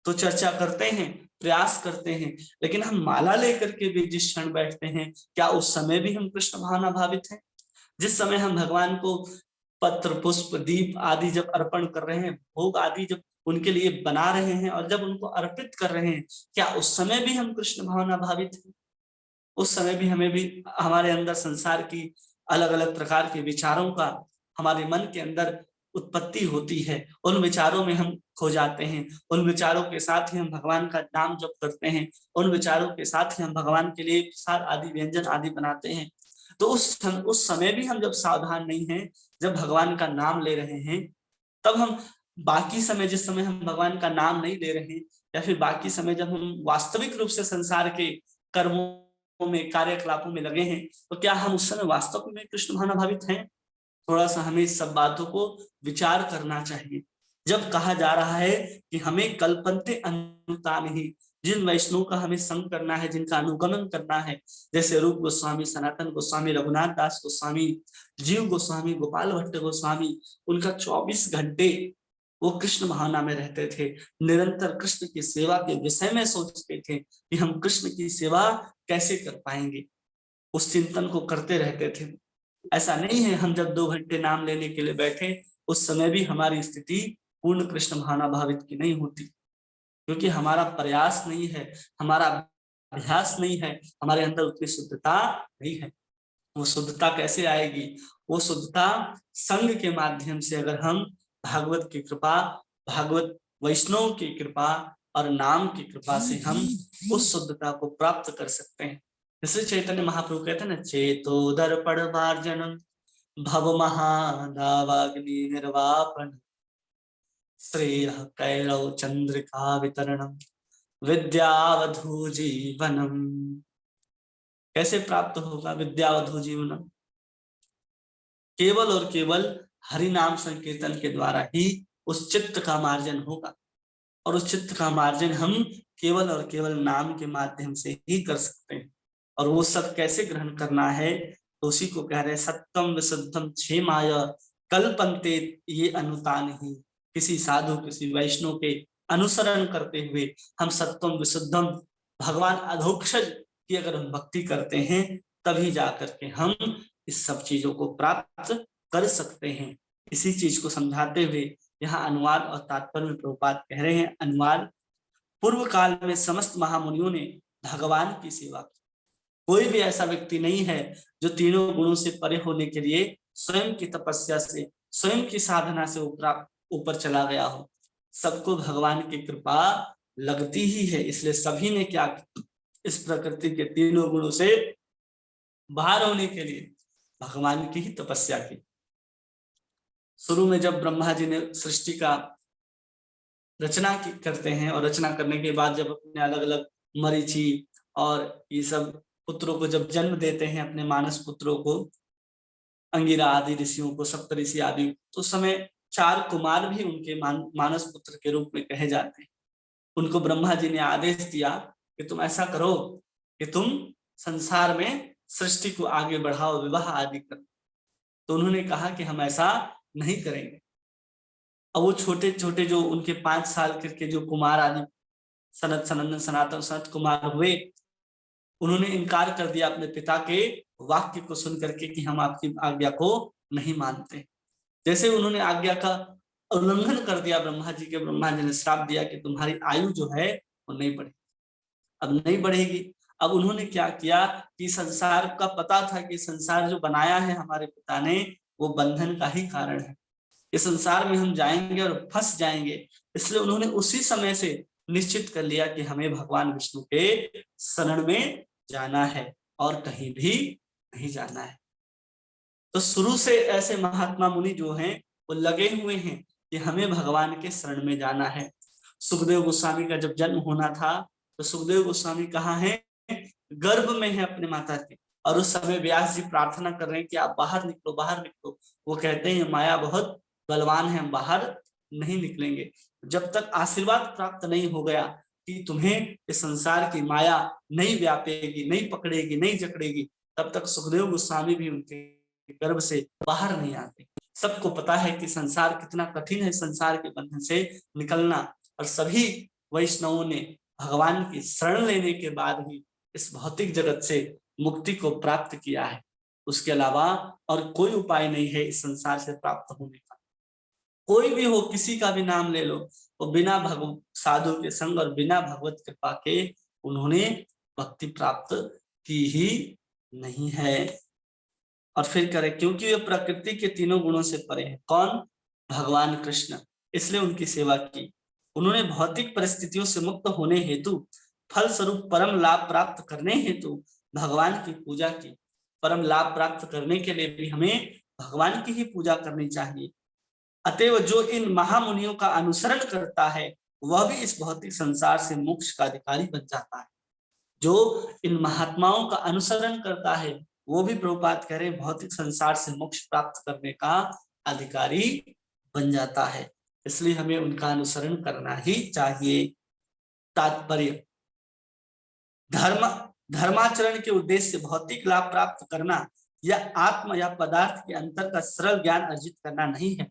[SPEAKER 1] तो चर्चा करते हैं, प्रयास करते हैं, लेकिन हम माला लेकर के भी जिस क्षण बैठते हैं क्या उस समय भी हम कृष्ण भावनाभावित हैं? जिस समय हम भगवान को पत्र, पुष्प, दीप आदि जब अर्पण कर रहे हैं, भोग आदि जब उनके लिए बना रहे हैं और जब उनको अर्पित कर रहे हैं, क्या उस समय भी हम कृष्ण भावना भावित हैं? उस समय भी हमें भी हमारे अंदर संसार की अलग अलग प्रकार के विचारों का हमारे मन के अंदर उत्पत्ति होती है, उन विचारों में हम खो जाते हैं, उन विचारों के साथ ही हम भगवान का नाम जप करते हैं, उन विचारों के साथ ही हम भगवान के लिए प्रसाद आदि व्यंजन आदि बनाते हैं। तो उस समय भी हम जब सावधान नहीं हैं, जब भगवान का नाम ले रहे हैं, तब हम बाकी समय, जिस समय हम भगवान का नाम नहीं ले रहे या फिर बाकी समय जब हम वास्तविक रूप से संसार के कर्मों में, कार्यकलापों में लगे हैं, तो क्या हम उस समय वास्तव में कृष्ण भावनाभावित हैं? थोड़ा सा हमें इस सब बातों को विचार करना चाहिए। जब कहा जा रहा है कि हमें कल्पन्ते अनुतान ही, जिन वैष्णव का हमें संग करना है, जिनका अनुगमन करना है, जैसे रूप गोस्वामी, सनातन गोस्वामी, रघुनाथ दास गोस्वामी, जीव गोस्वामी, गोपाल भट्ट गोस्वामी, उनका 24 घंटे वो कृष्ण भावना में रहते थे, निरंतर कृष्ण की सेवा के विषय में सोचते थे कि हम कृष्ण की सेवा कैसे कर पाएंगे, उस चिंतन को करते रहते थे। ऐसा नहीं है हम जब 2 घंटे नाम लेने के लिए बैठे उस समय भी हमारी स्थिति पूर्ण कृष्ण भावना भावित की नहीं होती, क्योंकि हमारा प्रयास नहीं है, हमारा अभ्यास नहीं है, हमारे अंदर उतनी शुद्धता नहीं है। वो शुद्धता कैसे आएगी? वो शुद्धता संग के माध्यम से, अगर हम भागवत की कृपा, भागवत वैष्णव की कृपा और नाम की कृपा से हम उस शुद्धता को प्राप्त कर सकते हैं। इसलिए चैतन्य महाप्रभु कहते हैं ना, चेतो दर्पण मार्जनम भव महादावाग्नि निर्वापन श्रेय कैरव चंद्रिका वितरणम विद्यावधू जीवनम। कैसे प्राप्त होगा विद्यावधू जीवनम? केवल और केवल हरि नाम संकीर्तन के द्वारा ही उस चित्त का मार्जन होगा, और उस चित्त का मार्जन हम केवल और केवल नाम के माध्यम से ही कर सकते हैं। और वो सब कैसे ग्रहण करना है, तो उसी को कह रहे सत्यम विशुद्धम क्षेमाय कल्पन्ते ये अनुतान ही। किसी साधु किसी वैष्णव के अनुसरण करते हुए हम सत्यम विशुद्धम भगवान अधोक्षज की अगर हम भक्ति करते हैं, तभी जाकर के हम इस सब चीजों को प्राप्त कर सकते हैं। इसी चीज को समझाते हुए यहाँ अनुवाद और तात्पर्य में प्रभुपाद कह रहे हैं, अनुवाद पूर्व काल में समस्त महामुनियों ने भगवान की सेवा की। कोई भी ऐसा व्यक्ति नहीं है जो तीनों गुणों से परे होने के लिए स्वयं की तपस्या से, स्वयं की साधना से ऊपर चला गया हो। सबको भगवान की कृपा लगती ही है, इसलिए सभी ने क्या, इस प्रकृति के तीनों गुणों से बाहर होने के लिए भगवान की ही तपस्या की। शुरू में जब ब्रह्मा जी ने सृष्टि का रचना करते हैं, और रचना करने के बाद जब अपने अलग अलग मरीचि और ये सब पुत्रों को जब जन्म देते हैं, अपने मानस पुत्रों को, अंगिरा आदि ऋषियों को, सप्तऋषि आदि, तो उस समय 4 कुमार भी उनके मानस पुत्र के रूप में कहे जाते हैं। उनको ब्रह्मा जी ने आदेश दिया कि तुम ऐसा करो कि तुम संसार में सृष्टि को आगे बढ़ाओ, विवाह आदि करो। तो उन्होंने कहा कि हम ऐसा नहीं करेंगे। अब वो छोटे छोटे जो उनके 5 साल के जो कुमार आदि सनत सनंदन सनातन सनत कुमार हुए, उन्होंने इनकार कर दिया अपने पिता के वाक्य को सुन करके कि हम आपकी आज्ञा को नहीं मानते। जैसे उन्होंने आज्ञा का उल्लंघन कर दिया ब्रह्मा जी ने श्राप दिया कि तुम्हारी आयु जो है वो नहीं बढ़ेगी, अब नहीं बढ़ेगी। अब उन्होंने क्या किया कि संसार का पता था कि संसार जो बनाया है हमारे पिता ने, वो बंधन का ही कारण है। इस संसार में हम जाएंगे और फंस जाएंगे, इसलिए उन्होंने उसी समय से निश्चित कर लिया कि हमें भगवान विष्णु के शरण में जाना है और कहीं भी नहीं जाना है। तो शुरू से ऐसे महात्मा मुनि जो हैं वो लगे हुए हैं कि हमें भगवान के शरण में जाना है। सुखदेव गोस्वामी का जब जन्म होना था, तो सुखदेव गोस्वामी कहाँ है, गर्भ में है अपने माता के, और उस समय व्यास जी प्रार्थना कर रहे हैं कि आप बाहर निकलो, बाहर निकलो। वो कहते हैं माया बहुत बलवान है, हम बाहर नहीं निकलेंगे। जब तक आशीर्वाद प्राप्त नहीं हो गया कि तुम्हें इस संसार की माया नहीं व्यापेगी, नहीं पकड़ेगी, नहीं जकड़ेगी, तब तक सुखदेव गोस्वामी भी उनके गर्भ से बाहर नहीं आते। सबको पता है कि संसार कितना कठिन है, संसार के बंधन से निकलना, और सभी वैष्णवों ने भगवान की शरण लेने के बाद ही इस भौतिक जगत से मुक्ति को प्राप्त किया है। उसके अलावा और कोई उपाय नहीं है इस संसार से प्राप्त होने का। कोई भी हो, किसी का भी नाम ले लो, वो बिना साधु के संग और बिना भगवत कृपा के उन्होंने भक्ति प्राप्त की ही नहीं है। और फिर करें, क्योंकि वे प्रकृति के तीनों गुणों से परे हैं। कौन? भगवान कृष्ण। इसलिए उनकी सेवा की। उन्होंने भौतिक परिस्थितियों से मुक्त होने हेतु, फल स्वरूप परम लाभ प्राप्त करने हेतु भगवान की पूजा की। परम लाभ प्राप्त करने के लिए भी हमें भगवान की ही पूजा करनी चाहिए। अतएव जो इन महामुनियों का अनुसरण करता है, वह भी इस भौतिक संसार से मोक्ष का अधिकारी बन जाता है। जो इन महात्माओं का अनुसरण करता है, वो भी प्रभुपाद कह रहे भौतिक संसार से मोक्ष प्राप्त करने का अधिकारी बन जाता है। इसलिए हमें उनका अनुसरण करना ही चाहिए। तात्पर्य, धर्माचरण के उद्देश्य से भौतिक लाभ प्राप्त करना या आत्म या पदार्थ के अंतर का सरल ज्ञान अर्जित करना नहीं है।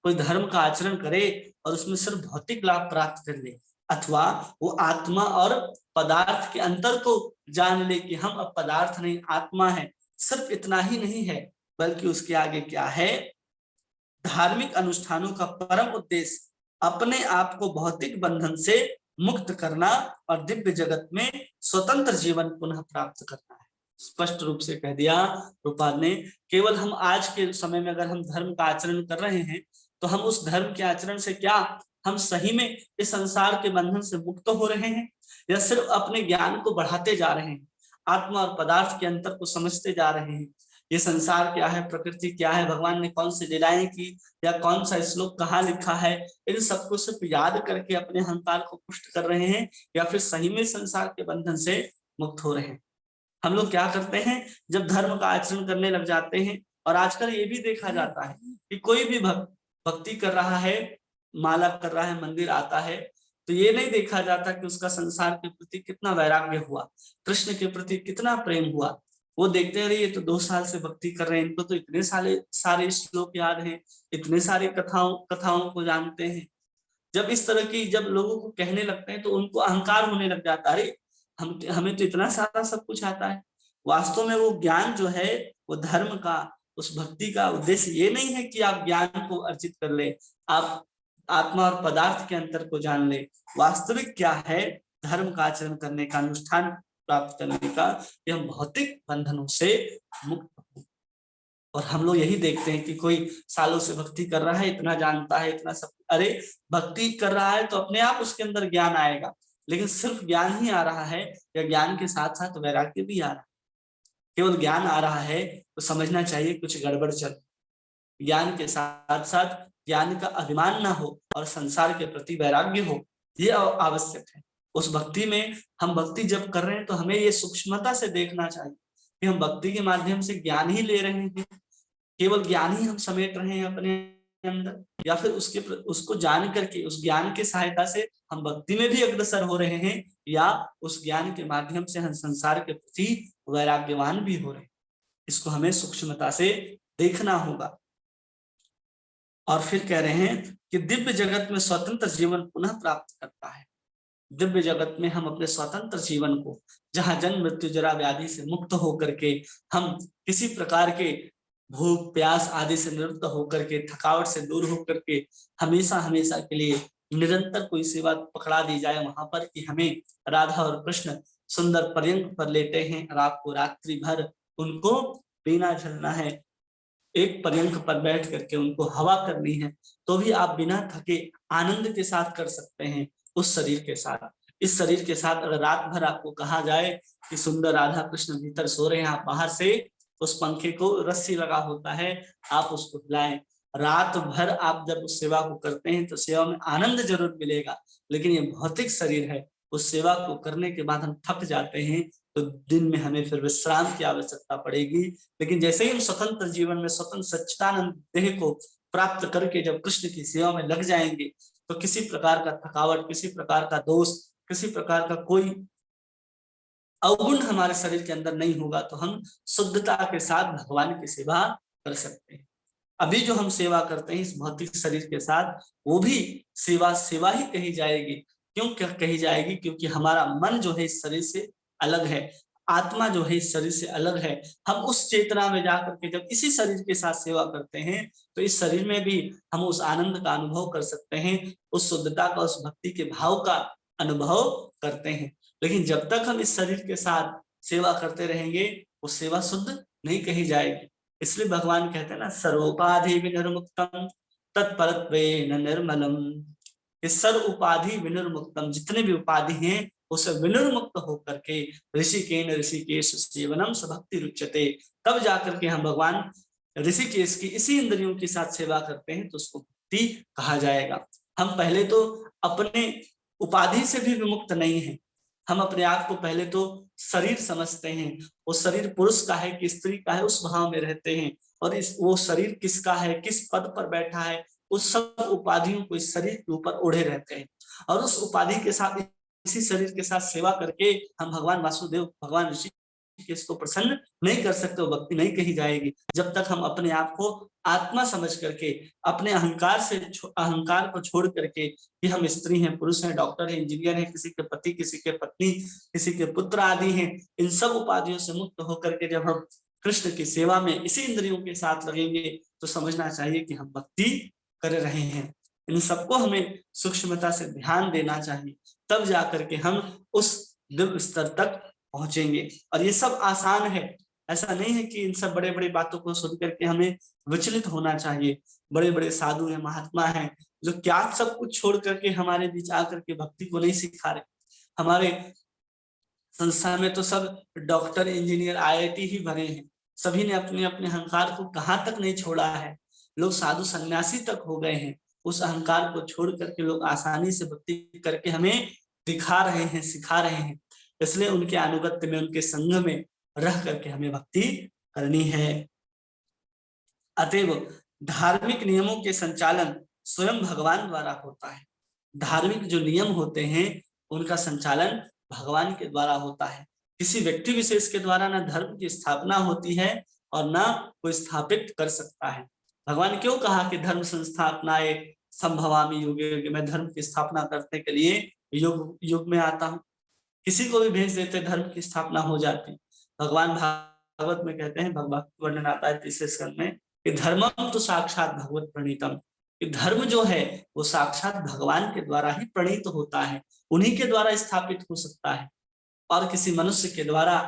[SPEAKER 1] कोई धर्म का आचरण करे और उसमें सिर्फ भौतिक लाभ प्राप्त कर ले, अथवा वो आत्मा और पदार्थ के अंतर को जान ले कि हम अब पदार्थ नहीं आत्मा है, सिर्फ इतना ही नहीं है, बल्कि उसके आगे क्या है, धार्मिक अनुष्ठानों का परम उद्देश्य अपने आप को भौतिक बंधन से मुक्त करना और दिव्य जगत में स्वतंत्र जीवन पुनः प्राप्त करना है। स्पष्ट रूप से कह दिया रूपाल ने। केवल हम आज के समय में अगर हम धर्म का आचरण कर रहे हैं, तो हम उस धर्म के आचरण से क्या हम सही में इस संसार के बंधन से मुक्त हो रहे हैं, या सिर्फ अपने ज्ञान को बढ़ाते जा रहे हैं, आत्मा और पदार्थ के अंतर को समझते जा रहे हैं, ये संसार क्या है, प्रकृति क्या है, भगवान ने कौन सी लीलाएं की, या कौन सा श्लोक कहाँ लिखा है, इन सबको सिर्फ याद करके अपने अहंकार को पुष्ट कर रहे हैं, या फिर सही में संसार के बंधन से मुक्त हो रहे हैं। हम लोग क्या करते हैं, जब धर्म का आचरण करने लग जाते हैं, और आजकल ये भी देखा जाता है कि कोई भी भक्ति कर रहा है, माला कर रहा है, मंदिर आता है, तो ये नहीं देखा जाता कि उसका संसार के प्रति कितना वैराग्य हुआ, कृष्ण के प्रति कितना प्रेम हुआ। वो देखते हैं, अरे ये तो 2 साल से भक्ति कर रहे हैं, इनको तो इतने सारे श्लोक याद हैं, इतने सारे कथाओं को जानते हैं। जब इस तरह की जब लोगों को कहने लगते हैं तो उनको अहंकार होने लग जाता है, अरे हमें तो इतना सारा सब कुछ आता है। वास्तव में वो ज्ञान जो है, वो धर्म का, उस भक्ति का उद्देश्य ये नहीं है कि आप ज्ञान को अर्जित कर ले, आप आत्मा और पदार्थ के अंतर को जान ले। वास्तविक क्या है, धर्म का आचरण करने का, अनुष्ठान प्राप्त करने का, कि हम भौतिक बंधनों से मुक्त हो। और हम लोग यही देखते हैं कि कोई सालों से भक्ति कर रहा है, इतना जानता है, इतना सब, अरे भक्ति कर रहा है तो अपने आप उसके अंदर ज्ञान आएगा, लेकिन सिर्फ ज्ञान ही आ रहा है या ज्ञान के साथ साथ वैराग्य भी आ रहा है? केवल ज्ञान आ रहा है तो समझना चाहिए कुछ गड़बड़ चल। ज्ञान के साथ साथ ज्ञान का अभिमान ना हो और संसार के प्रति वैराग्य हो, ये आवश्यक है। उस भक्ति में, हम भक्ति जब कर रहे हैं तो हमें ये सूक्ष्मता से देखना चाहिए कि हम भक्ति के माध्यम से ज्ञान ही ले रहे हैं, केवल ज्ञान ही हम समेट रहे हैं अपने अंदर, या फिर उसको जान करके उस ज्ञान की सहायता से हम भक्ति में भी अग्रसर हो रहे हैं, या उस ज्ञान के माध्यम से हम संसार के प्रति वैराग्यवान भी हो रहे हैं। इसको हमें सूक्ष्मता से देखना होगा। और फिर कह रहे हैं कि दिव्य जगत में स्वतंत्र जीवन पुनः प्राप्त करता है। दिव्य जगत में हम अपने स्वतंत्र जीवन को, जहां जन्म मृत्यु जरा व्याधि से मुक्त होकर के, हम किसी प्रकार के भूख प्यास आदि से निवृत्त होकर के, थकावट से दूर होकर के, हमेशा हमेशा के लिए निरंतर कोई सेवा पकड़ा दी जाए वहां पर, कि हमें राधा और कृष्ण सुंदर पर्यंक पर लेटे हैं और आपको रात्रि भर उनको पीना झलना है, एक पर्यंक पर बैठ करके उनको हवा करनी है, तो भी आप बिना थके आनंद के साथ कर सकते हैं उस शरीर के साथ। इस शरीर के साथ अगर रात भर आपको कहा जाए कि सुंदर राधा कृष्ण भीतर सो रहे हैं, आप बाहर से उस पंखे को रस्सी लगा होता है, आप उसको हिलाएं, रात भर आप जब उस सेवा को करते हैं तो सेवा में आनंद जरूर मिलेगा, लेकिन ये भौतिक शरीर है, उस सेवा को करने के बाद हम थक जाते हैं, तो दिन में हमें फिर विश्राम की आवश्यकता पड़ेगी। लेकिन जैसे ही हम स्वतंत्र जीवन में स्वतंत्र सच्चिदानंद देह को प्राप्त करके जब कृष्ण की सेवा में लग जाएंगे, तो किसी प्रकार का थकावट, किसी प्रकार का दोष, किसी प्रकार का कोई अवगुण हमारे शरीर के अंदर नहीं होगा, तो हम शुद्धता के साथ भगवान की सेवा कर सकते हैं। अभी जो हम सेवा करते हैं इस भौतिक शरीर के साथ, वो भी सेवा सेवा ही कही जाएगी। क्यों कही जाएगी? क्योंकि हमारा मन जो है इस शरीर से अलग है, आत्मा जो है इस शरीर से अलग है। हम उस चेतना में जाकर के जब इसी शरीर के साथ सेवा करते हैं, तो इस शरीर में भी हम उस आनंद का अनुभव कर सकते हैं, उस शुद्धता का, उस भक्ति के भाव का अनुभव करते हैं। लेकिन जब तक हम इस शरीर के साथ सेवा करते रहेंगे, वो सेवा शुद्ध नहीं कही जाएगी। इसलिए भगवान कहते हैं ना, सर्वोपाधि विनिर्मुक्तम तत्परत्वेन निर्मलम। इस सर्व उपाधि विनिर्मुक्तम, जितने भी उपाधि हैं उसे विनिर्मुक्त होकर के ऋषिकेन ऋषिकेश सेवनम सभक्ति रुच्यते, तब जाकर के हम भगवान ऋषिकेश की इसी इंद्रियों के साथ सेवा करते हैं, तो उसको भक्ति कहा जाएगा। हम पहले तो अपने उपाधि से भी विमुक्त नहीं है, हम अपने आप को पहले तो शरीर समझते हैं, वो शरीर पुरुष का है कि स्त्री का है, उस भाव में रहते हैं, और वो शरीर किसका है, किस पद पर बैठा है, उस सब उपाधियों को इस शरीर के ऊपर ओढ़े रहते हैं। और उस उपाधि के साथ, इसी शरीर के साथ सेवा करके हम भगवान वासुदेव, भगवान ऋषिकेश को प्रसन्न नहीं कर सकते, वो भक्ति नहीं कही जाएगी। जब तक हम अपने आप को आत्मा समझ करके, अपने अहंकार को छोड़ करके कि हम स्त्री हैं, पुरुष हैं, डॉक्टर हैं, इंजीनियर हैं, किसी के पति, किसी के पत्नी, किसी के पुत्र आदि हैं, इन सब उपाधियों से मुक्त होकर के जब हम कृष्ण की सेवा में इसी इंद्रियों के साथ लगेंगे, तो समझना चाहिए कि हम भक्ति कर रहे हैं। इन सबको हमें सूक्ष्मता से ध्यान देना चाहिए, तब जाकर के हम उस दिव्य स्तर तक पहुंचेंगे। और ये सब आसान है, ऐसा नहीं है कि इन सब बड़े बड़े बातों को सुन करके हमें विचलित होना चाहिए। बड़े बड़े साधु हैं, महात्मा हैं, जो क्या सब कुछ छोड़ करके हमारे बीच आकर के भक्ति को नहीं सिखा रहे। हमारे संस्था में तो सब डॉक्टर, इंजीनियर, IIT ही भरे हैं, सभी ने अपने अपने अहंकार को कहाँ तक नहीं छोड़ा है। लोग साधु सन्यासी तक हो गए हैं, उस अहंकार को छोड़ करके लोग आसानी से भक्ति करके हमें दिखा रहे हैं, सिखा रहे हैं। इसलिए उनके अनुगत्य में, उनके संग में रह करके हमें भक्ति करनी है। अतएव धार्मिक नियमों के संचालन स्वयं भगवान द्वारा होता है। धार्मिक जो नियम होते हैं उनका संचालन भगवान के द्वारा होता है। किसी व्यक्ति विशेष के द्वारा ना धर्म की स्थापना होती है और ना कोई स्थापित कर सकता है। भगवान क्यों कहा कि धर्म संस्थापनाए संभवामि युगे युगे, मैं धर्म की स्थापना करने के लिए युग युग में आता हूँ। किसी को भी भेज देते धर्म की स्थापना हो जाती। भगवान भागवत में कहते हैं, भगवत वर्णन आता है तीसरे स्कंद में कि धर्मम तो साक्षात भगवत प्रणीतम, कि धर्म जो है वो साक्षात भगवान के द्वारा ही प्रणीत होता है, उन्हीं के द्वारा स्थापित हो सकता है। और किसी मनुष्य के द्वारा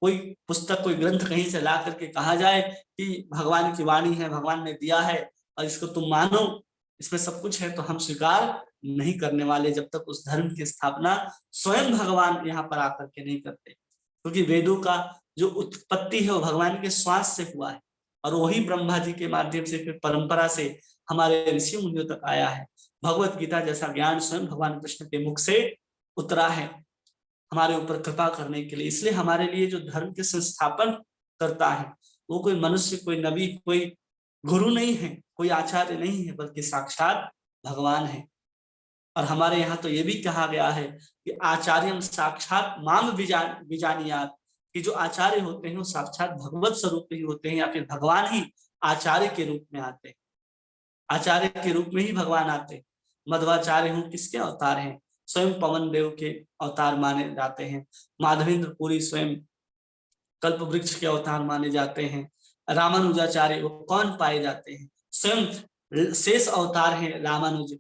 [SPEAKER 1] कोई पुस्तक कोई ग्रंथ कहीं से ला करके कहा जाए कि भगवान की वाणी है, भगवान ने दिया है और इसको तुम मानो, इसमें सब कुछ है, तो हम स्वीकार नहीं करने वाले जब तक उस धर्म की स्थापना स्वयं भगवान यहाँ पर आकर के नहीं करते। क्योंकि वेदों का जो उत्पत्ति है वो भगवान के श्वास से हुआ है और वही ब्रह्मा जी के माध्यम से फिर परंपरा से हमारे ऋषि मुनियों तक आया है। भगवत गीता जैसा ज्ञान स्वयं भगवान कृष्ण के मुख से उतरा है हमारे ऊपर कृपा करने के लिए। इसलिए हमारे लिए जो धर्म के संस्थापन करता है वो कोई मनुष्य, कोई नबी, कोई गुरु नहीं है, कोई आचार्य नहीं है, बल्कि साक्षात भगवान है। और हमारे यहाँ तो ये भी कहा गया है कि आचार्यम साक्षात माम विजानियात, कि जो आचार्य होते हैं वो साक्षात भगवत स्वरूप ही होते हैं या फिर भगवान ही आचार्य के रूप में आते हैं, आचार्य के रूप में ही भगवान आते हैं। मध्वाचार्य हूँ किसके अवतार हैं? स्वयं पवन देव के अवतार माने जाते हैं। माधवेंद्र पुरी स्वयं कल्प वृक्ष के अवतार माने जाते हैं। रामानुजाचार्य वो कौन पाए जाते हैं? स्वयं शेष अवतार हैं रामानुज।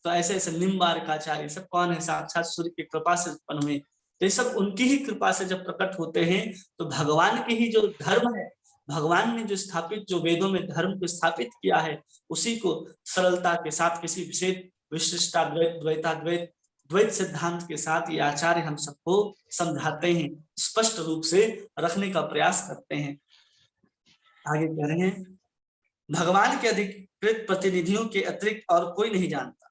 [SPEAKER 1] तो ऐसे ऐसे निम्बारकाचार्य सब कौन है? साक्षात सूर्य की कृपा से उत्पन्न हुए। तो ये सब उनकी ही कृपा से जब प्रकट होते हैं तो भगवान के ही जो धर्म है, भगवान ने जो स्थापित, जो वेदों में धर्म को स्थापित किया है, उसी को सरलता के साथ किसी विशेष विशिष्टाद्वैत, द्वैताद्वैत, द्वैत सिद्धांत के साथ ये आचार्य हम सबको समझाते हैं, स्पष्ट रूप से रखने का प्रयास करते हैं। आगे कह रहे हैं, भगवान के अधिकृत प्रतिनिधियों के अतिरिक्त और कोई नहीं जानता।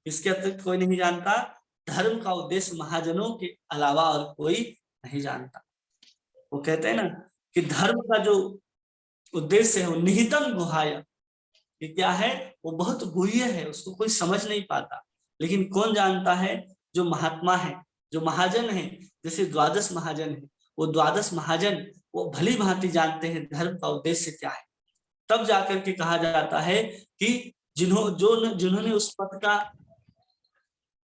[SPEAKER 1] इसके अतिरिक्त कोई नहीं जानता। धर्म का उद्देश्य महाजनों के अलावा और कोई नहीं जानता। वो कहते हैं ना कि धर्म का जो उद्देश्य है वो निहितम गुहाय, ये क्या है? वो बहुत गुह्य है, उसको कोई समझ नहीं पाता। लेकिन कौन जानता है? जो महात्मा है, जो महाजन है, जैसे द्वादश महाजन है, वो द्वादश महाजन वो भली भांति जानते हैं धर्म का उद्देश्य क्या है। तब जाकर के कहा जाता है कि जिन्होंने उस पथ का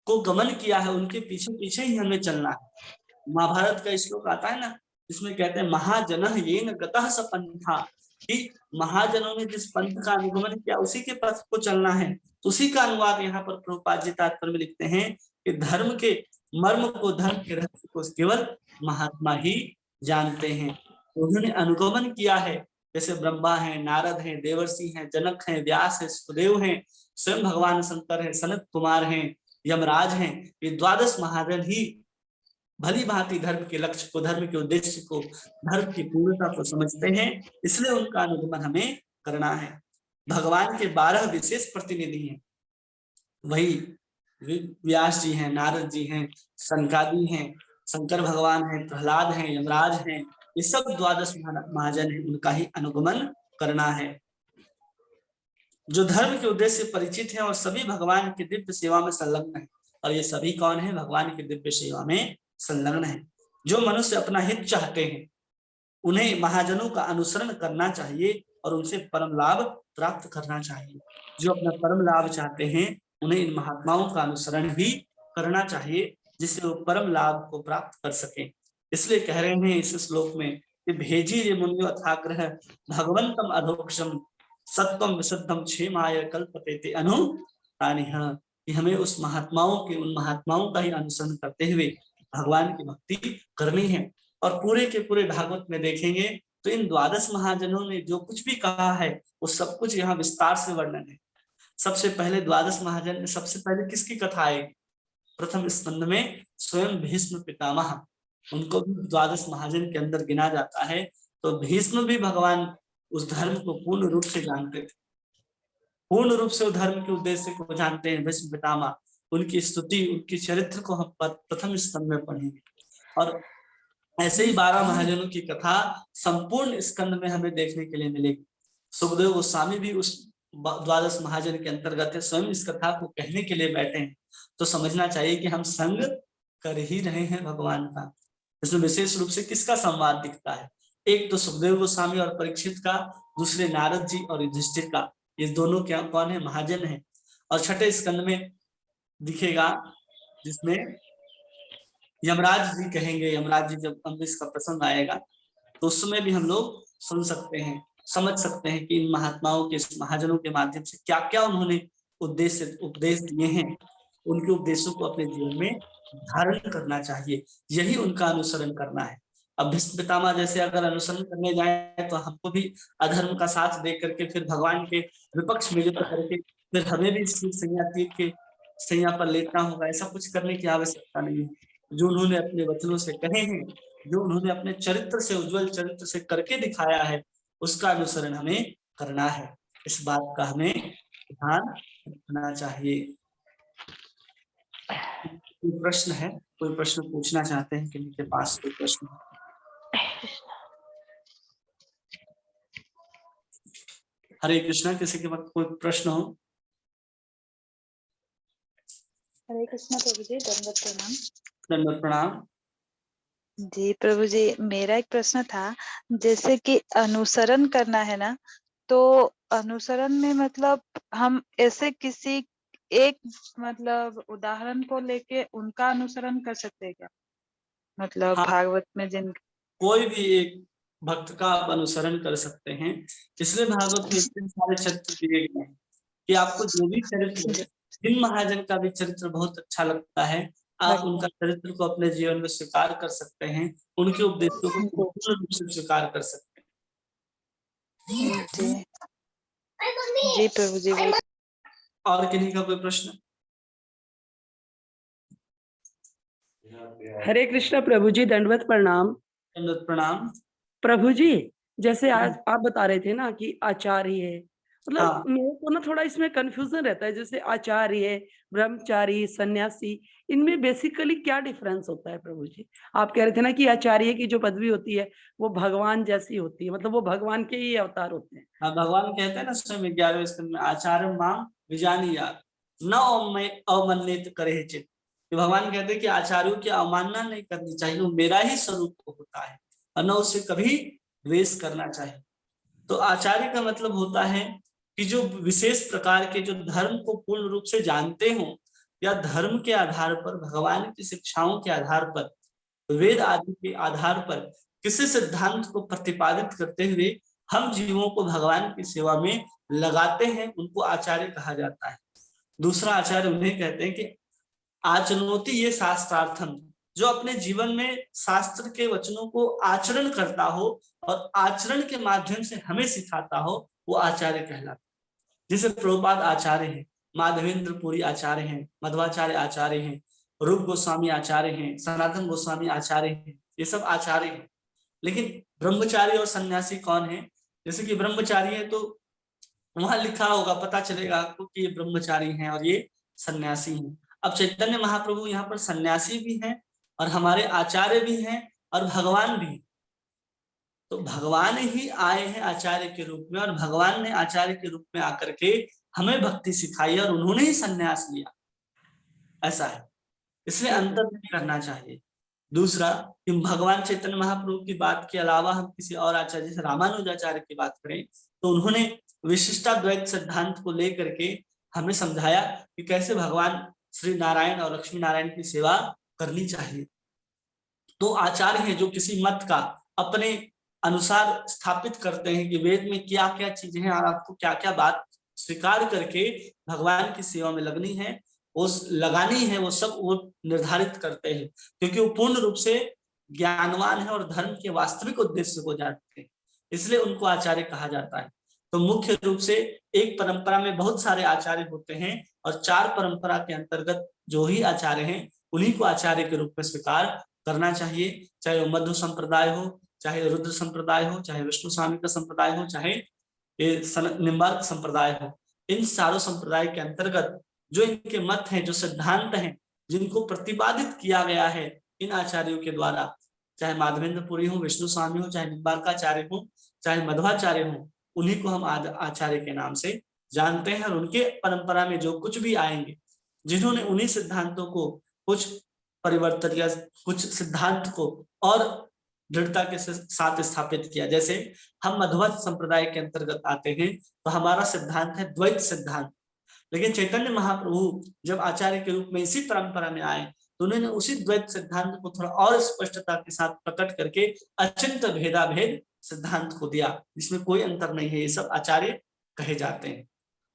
[SPEAKER 1] को गमन किया है उनके पीछे पीछे ही हमें चलना है। महाभारत का श्लोक आता है ना, जिसमें कहते हैं महाजनः येन गतः स पंथा, कि महाजनों ने जिस पंथ का अनुगमन किया उसी के पथ को चलना है। तो उसी का अनुवाद यहाँ पर प्रभुपाद जी तात्पर्य में लिखते हैं कि धर्म के मर्म को, धर्म के रहस्य को केवल महात्मा ही जानते हैं। उन्होंने अनुगमन किया है, जैसे ब्रह्मा है, नारद है, देवर्षि हैं, जनक हैं, व्यास है, सुखदेव हैं, स्वयं भगवान शंकर है, सनत कुमार हैं, यमराज हैं। ये द्वादश महाजन ही भली भांति धर्म के लक्ष्य को, धर्म के उद्देश्य को, धर्म की पूर्णता को समझते हैं, इसलिए उनका अनुगमन हमें करना है। भगवान के 12 विशेष प्रतिनिधि हैं, वही व्यास जी हैं, नारद जी हैं, सनकादि हैं, शंकर भगवान हैं, प्रहलाद हैं, यमराज हैं, ये सब द्वादश महाजन हैं, उनका ही अनुगमन करना है। जो धर्म के उद्देश्य से परिचित हैं और सभी भगवान की दिव्य सेवा में संलग्न है। और ये सभी कौन है? भगवान की दिव्य सेवा में संलग्न है। जो मनुष्य अपना हित चाहते हैं उन्हें महाजनों का अनुसरण करना चाहिए और उनसे परम लाभ प्राप्त करना चाहिए। जो अपना परम लाभ चाहते हैं उन्हें इन महात्माओं का अनुसरण भी करना चाहिए, जिससे वो परम लाभ को प्राप्त कर सके। इसलिए कह रहे हैं इस श्लोक में कि भेजी ये मुनियो अथाग्रह भगवंतम अधोक्षम सत्वम विशुद्धम क्षेमाय कल्पते अनुप्राणिः, कि हमें उस महात्माओं के, उन महात्माओं का ही अनुसरण करते हुए भगवान की भक्ति करनी है। और पूरे के पूरे भागवत में देखेंगे तो इन द्वादश महाजनों ने जो कुछ भी कहा है वो सब कुछ यहाँ विस्तार से वर्णन है। सबसे पहले द्वादश महाजन में सबसे पहले किसकी कथा आएगी? प्रथम स्कंद में स्वयं भीष्म पितामह, उनको भी द्वादश महाजन के अंदर गिना जाता है। तो भीष्म भी भगवान उस धर्म को पूर्ण रूप से जानते थे, पूर्ण रूप से धर्म के उद्देश्य को जानते हैं भीष्म पितामह। उनकी स्तुति, उनकी चरित्र को हम प्रथम स्कंद में पढ़ेंगे। और ऐसे ही 12 महाजनों की कथा संपूर्ण स्कंद में हमें देखने के लिए मिलेगी। सुखदेव गोस्वामी भी उस द्वादश महाजन के अंतर्गत है, स्वयं इस कथा को कहने के लिए बैठे हैं, तो समझना चाहिए कि हम संग कर ही रहे हैं भगवान का। इसमें विशेष रूप से किसका संवाद दिखता है? एक तो सुखदेव गोस्वामी और परीक्षित का, दूसरे नारद जी और युधिष्ठिर का। ये दोनों क्या कौन है? महाजन है। और छठे स्कंद में दिखेगा जिसमें यमराज जी कहेंगे, यमराज जी जब अम्बरीश का प्रसंग आएगा तो उसमें भी हम लोग सुन सकते हैं, समझ सकते हैं कि इन महात्माओं के, इस महाजनों के माध्यम से क्या क्या उन्होंने उपदेश दिए हैं। उनके उपदेशों को अपने जीवन में धारण करना चाहिए, यही उनका अनुसरण करना है। अब भीष्म पितामह जैसे अगर अनुसरण करने जाए तो हमको भी अधर्म का साथ दे करके फिर भगवान के विपक्ष में युद्ध करके फिर हमें भी सैया तीर के सैया पर लेटना होगा। ऐसा कुछ करने की आवश्यकता नहीं है। जो उन्होंने अपने वचनों से कहे हैं, जो उन्होंने अपने चरित्र से, उज्जवल चरित्र से करके दिखाया है, उसका अनुसरण हमें करना है। इस बात का हमें ध्यान रखना चाहिए। कोई प्रश्न है? कोई प्रश्न पूछना चाहते हैं? किन्हीं के पास कोई प्रश्न? हरे कृष्णा। किसी के पास कोई प्रश्न हो?
[SPEAKER 2] हरे कृष्णा प्रभु जी, दंडवत प्रणाम।
[SPEAKER 1] दंडवत प्रणाम।
[SPEAKER 2] जी प्रभु जी, मेरा एक प्रश्न था, जैसे कि अनुसरण करना है ना, तो अनुसरण में मतलब हम ऐसे किसी एक मतलब उदाहरण को लेके उनका अनुसरण कर सकते हैं क्या? मतलब
[SPEAKER 1] हाँ,
[SPEAKER 2] भागवत में जिन
[SPEAKER 1] कोई भी एक भक्त का आप अनुसरण कर सकते हैं। इसलिए भागवत में इतने सारे चरित्र दिए गए हैं कि आपको जो भी चरित्र, जिन महाजन का भी चरित्र बहुत अच्छा लगता है, आप उनका चरित्र को अपने जीवन में स्वीकार कर सकते हैं, उनके उपदेशों को पूर्ण रूप से स्वीकार कर सकते हैं।
[SPEAKER 2] जी जी प्रभु जी।
[SPEAKER 1] और किन्हीं का कोई प्रश्न?
[SPEAKER 3] हरे कृष्णा प्रभु जी, दंडवत प्रणाम।
[SPEAKER 1] दंडवत प्रणाम।
[SPEAKER 3] प्रभु जी, जैसे आज आप बता रहे थे ना कि आचार्य है, मतलब
[SPEAKER 1] हाँ,
[SPEAKER 3] मेरे को ना थोड़ा इसमें कंफ्यूजन रहता है। जैसे आचार्य है, ब्रह्मचारी, सन्यासी, इनमें बेसिकली क्या डिफरेंस होता है प्रभु जी? आप कह रहे थे ना कि आचार्य की जो पदवी होती है वो भगवान जैसी होती है, मतलब वो भगवान के ही अवतार होते हैं।
[SPEAKER 1] हाँ, भगवान कहते हैं ना स्वयं 11वें स्कंद में, आचार्य माम विजानीयात् न अवमन्येत करे चित। भगवान कहते हैं कि आचार्यों की अवमानना नहीं करनी चाहिए, वो मेरा ही स्वरूप होता है और न उससे कभी द्वेष करना चाहिए। तो आचार्य का मतलब होता है कि जो विशेष प्रकार के, जो धर्म को पूर्ण रूप से जानते हो, या धर्म के आधार पर, भगवान की शिक्षाओं के आधार पर, वेद आदि के आधार पर किसी सिद्धांत को प्रतिपादित करते हुए हम जीवों को भगवान की सेवा में लगाते हैं, उनको आचार्य कहा जाता है। दूसरा आचार्य उन्हें कहते हैं कि आचनोति ये शास्त्रार्थम, जो अपने जीवन में शास्त्र के वचनों को आचरण करता हो और आचरण के माध्यम से हमें सिखाता हो, वो आचार्य कहलाता है। जैसे प्रभुपाद आचार्य हैं, माधवेंद्र पुरी आचार्य हैं, मध्वाचार्य आचार्य हैं, रूप गोस्वामी आचार्य हैं, सनातन गोस्वामी आचार्य हैं, ये सब आचार्य हैं। लेकिन ब्रह्मचारी और सन्यासी कौन है? जैसे कि ब्रह्मचारी है तो वहां लिखा होगा, पता चलेगा आपको कि ये ब्रह्मचारी हैं और ये सन्यासी हैं। अब चैतन्य महाप्रभु यहाँ पर सन्यासी भी हैं और हमारे आचार्य भी हैं और भगवान भी। तो भगवान ही आए हैं आचार्य के रूप में, और भगवान ने आचार्य के रूप में आकर के हमें भक्ति सिखाई और उन्होंने ही सन्यास लिया, ऐसा है। इसलिए अंतर नहीं करना चाहिए। दूसरा कि भगवान चैतन्य महाप्रभु की बात के अलावा हम किसी और आचार्य, जैसे रामानुजाचार्य की बात करें, तो उन्होंने विशिष्टाद्वैत सिद्धांत को लेकर के हमें समझाया कि कैसे भगवान श्री नारायण और लक्ष्मी नारायण की सेवा करनी चाहिए। तो आचार्य हैं जो किसी मत का अपने अनुसार स्थापित करते हैं कि वेद में क्या क्या चीजें हैं और आपको क्या क्या बात स्वीकार करके भगवान की सेवा में लगनी है, वो लगानी है, वो सब वो निर्धारित करते हैं, क्योंकि वो पूर्ण रूप से ज्ञानवान है और धर्म के वास्तविक उद्देश्य को जानते हैं, इसलिए उनको आचार्य कहा जाता है। तो मुख्य रूप से एक परंपरा में बहुत सारे आचार्य होते हैं और चार परंपरा के अंतर्गत जो ही आचार्य हैं उन्हीं को आचार्य के रूप में स्वीकार करना चाहिए, चाहे वो मध्व संप्रदाय हो, चाहे रुद्र संप्रदाय हो, चाहे विष्णु स्वामी का संप्रदाय हो, चाहे ये निम्बार्क संप्रदाय हो। इन चारों संप्रदाय के अंतर्गत जो इनके मत हैं, जो सिद्धांत हैं, जिनको प्रतिपादित किया गया है इन आचार्यों के द्वारा, चाहे माधवेंद्र पुरी हो, विष्णु स्वामी हो, चाहे निम्बार्काचार्य हो, चाहे मध्वाचार्य हो, उन्हीं को हम आचार्य के नाम से जानते हैं, और उनके परंपरा में जो कुछ भी आएंगे, जिन्होंने उन्हीं सिद्धांतों को कुछ परिवर्तन या कुछ सिद्धांत को और दृढ़ता के साथ स्थापित किया। जैसे हम मध्वाचार्य संप्रदाय के अंतर्गत आते हैं तो हमारा सिद्धांत है द्वैत सिद्धांत, लेकिन चैतन्य महाप्रभु जब आचार्य के रूप में इसी परंपरा में आए तो उन्होंने उसी द्वैत सिद्धांत को थोड़ा और स्पष्टता के साथ प्रकट करके अचिंत भेदाभेद सिद्धांत को दिया, जिसमें कोई अंतर नहीं है। ये सब आचार्य कहे जाते हैं।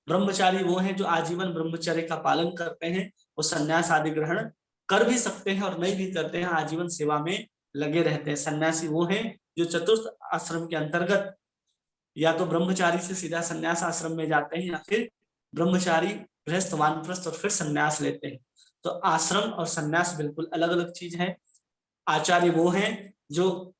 [SPEAKER 1] ब्रह्मचारी वो हैं जो आजीवन ब्रह्मचर्य का पालन करते हैं, वो संन्यास आदि ग्रहण कर भी सकते हैं और नहीं भी करते हैं, आजीवन सेवा में लगे रहते हैं। सन्यासी वो हैं जो चतुर्थ आश्रम के अंतर्गत या तो ब्रह्मचारी से सीधा संन्यास आश्रम में जाते हैं, या फिर ब्रह्मचारी, गृहस्थ, वानप्रस्थ और फिर संन्यास लेते हैं। तो आश्रम और संन्यास बिल्कुल अलग अलग चीज है। आचार्य वो हैं जो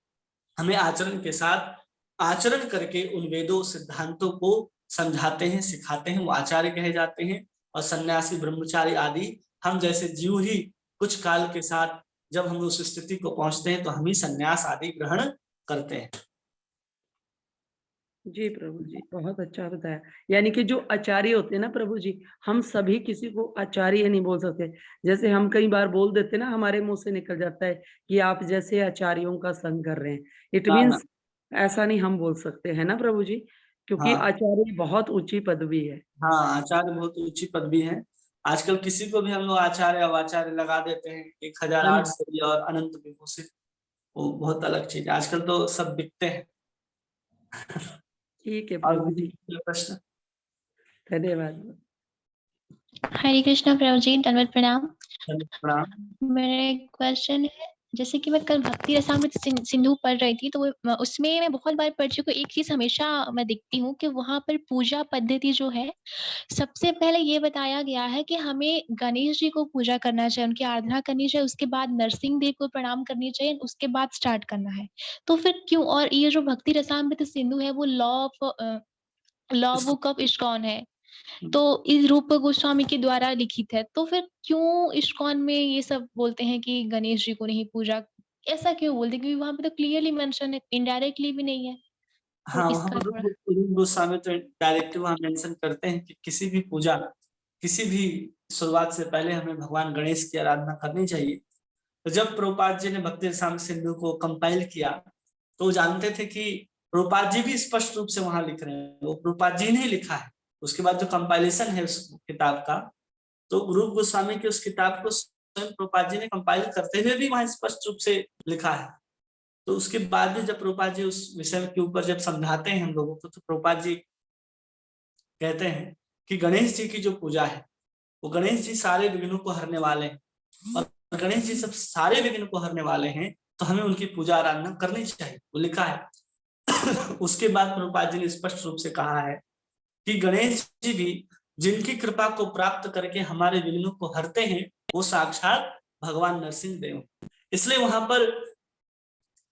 [SPEAKER 1] हमें आचरण के साथ आचरण करके उन वेदों सिद्धांतों को समझाते हैं, सिखाते हैं, वो आचार्य कहे जाते हैं। और सन्यासी, ब्रह्मचारी आदि हम जैसे जीव ही कुछ काल के साथ जब हम उस स्थिति को पहुंचते हैं तो हम ही संन्यास आदि ग्रहण करते हैं।
[SPEAKER 3] जी प्रभु जी, बहुत अच्छा बताया। यानी कि जो आचार्य होते हैं ना प्रभु जी, हम सभी किसी को आचार्य नहीं बोल सकते। जैसे हम कई बार बोल देते ना, हमारे मुंह से निकल जाता है कि आप जैसे आचार्यों का संग कर रहे हैं। इट
[SPEAKER 1] हाँ
[SPEAKER 3] मीन्स ऐसा नहीं हम बोल सकते, है ना प्रभु जी? क्योंकि
[SPEAKER 1] हाँ
[SPEAKER 3] आचार्य बहुत ऊंची पदवी है।
[SPEAKER 1] हाँ, आचार्य बहुत ऊंची पदवी है। आजकल किसी को भी हम लोग आचार्य अवाचार्य लगा देते हैं, 1008 से और अनंत विभूषित, वो बहुत अलग चीज है। आजकल तो सब बिकते हैं।
[SPEAKER 3] ठीक है
[SPEAKER 1] और
[SPEAKER 3] प्रभु जी,
[SPEAKER 1] प्रश्न?
[SPEAKER 3] धन्यवाद।
[SPEAKER 4] हरे कृष्णा प्रभु जी, दंडवत प्रणाम।
[SPEAKER 1] प्रणाम।
[SPEAKER 4] मेरा एक क्वेश्चन है, जैसे कि मैं कल भक्ति रसामृत सिंधु पढ़ रही थी, तो उसमें मैं बहुत बार पढ़ चुकी हूँ। एक चीज हमेशा मैं देखती हूँ कि वहां पर पूजा पद्धति जो है, सबसे पहले ये बताया गया है कि हमें गणेश जी को पूजा करना चाहिए, उनकी आराधना करनी चाहिए, उसके बाद नरसिंह देव को प्रणाम करनी चाहिए, उसके बाद स्टार्ट करना है। तो फिर क्यों? और ये जो भक्ति रसामृत सिंधु है वो लॉ बुक ऑफ इस्कॉन है, तो इस रूप गोस्वामी के द्वारा लिखित है। तो फिर क्यों इस्कॉन में ये सब बोलते हैं कि गणेश जी को नहीं पूजा? ऐसा क्यों बोलते हैं? क्योंकि वहां पे तो क्लियरली मेंशन है, इनडायरेक्टली भी नहीं है। तो
[SPEAKER 1] हाँ,
[SPEAKER 4] इसका थोड़ा
[SPEAKER 1] रूप गोस्वामी तो डायरेक्टली वहां मेंशन करते हैं कि किसी भी पूजा, किसी भी शुरुआत से पहले हमें भगवान गणेश की आराधना करनी चाहिए। तो जब प्रभुपाद जी ने भक्ति रसामृत सिंधु को कंपाइल किया तो वो जानते थे कि प्रभुपाद जी भी स्पष्ट रूप से वहां लिख रहे हैं, वो प्रभुपाद जी ने लिखा है। उसके बाद जो कंपाइलेशन है उस किताब का, तो रूप गोस्वामी की उस किताब को स्वयं प्रभुपाद जी ने कंपाइल करते हुए भी वहां स्पष्ट रूप से लिखा है। तो उसके बाद भी जब प्रभुपाद जी उस विषय के ऊपर जब समझाते हैं हम लोगों को, तो प्रभुपाद जी कहते हैं कि गणेश जी की जो पूजा है, वो गणेश जी सारे विघ्नों को हरने वाले हैं, और गणेश जी सब सारे विघ्न को हरने वाले हैं, तो हमें उनकी पूजा आराधना करनी चाहिए, वो लिखा है। उसके बाद प्रभुपाद जी ने स्पष्ट रूप से कहा है कि गणेश जी भी जिनकी कृपा को प्राप्त करके हमारे विघ्नों को हरते हैं, वो साक्षात भगवान नरसिंह देव। इसलिए वहां पर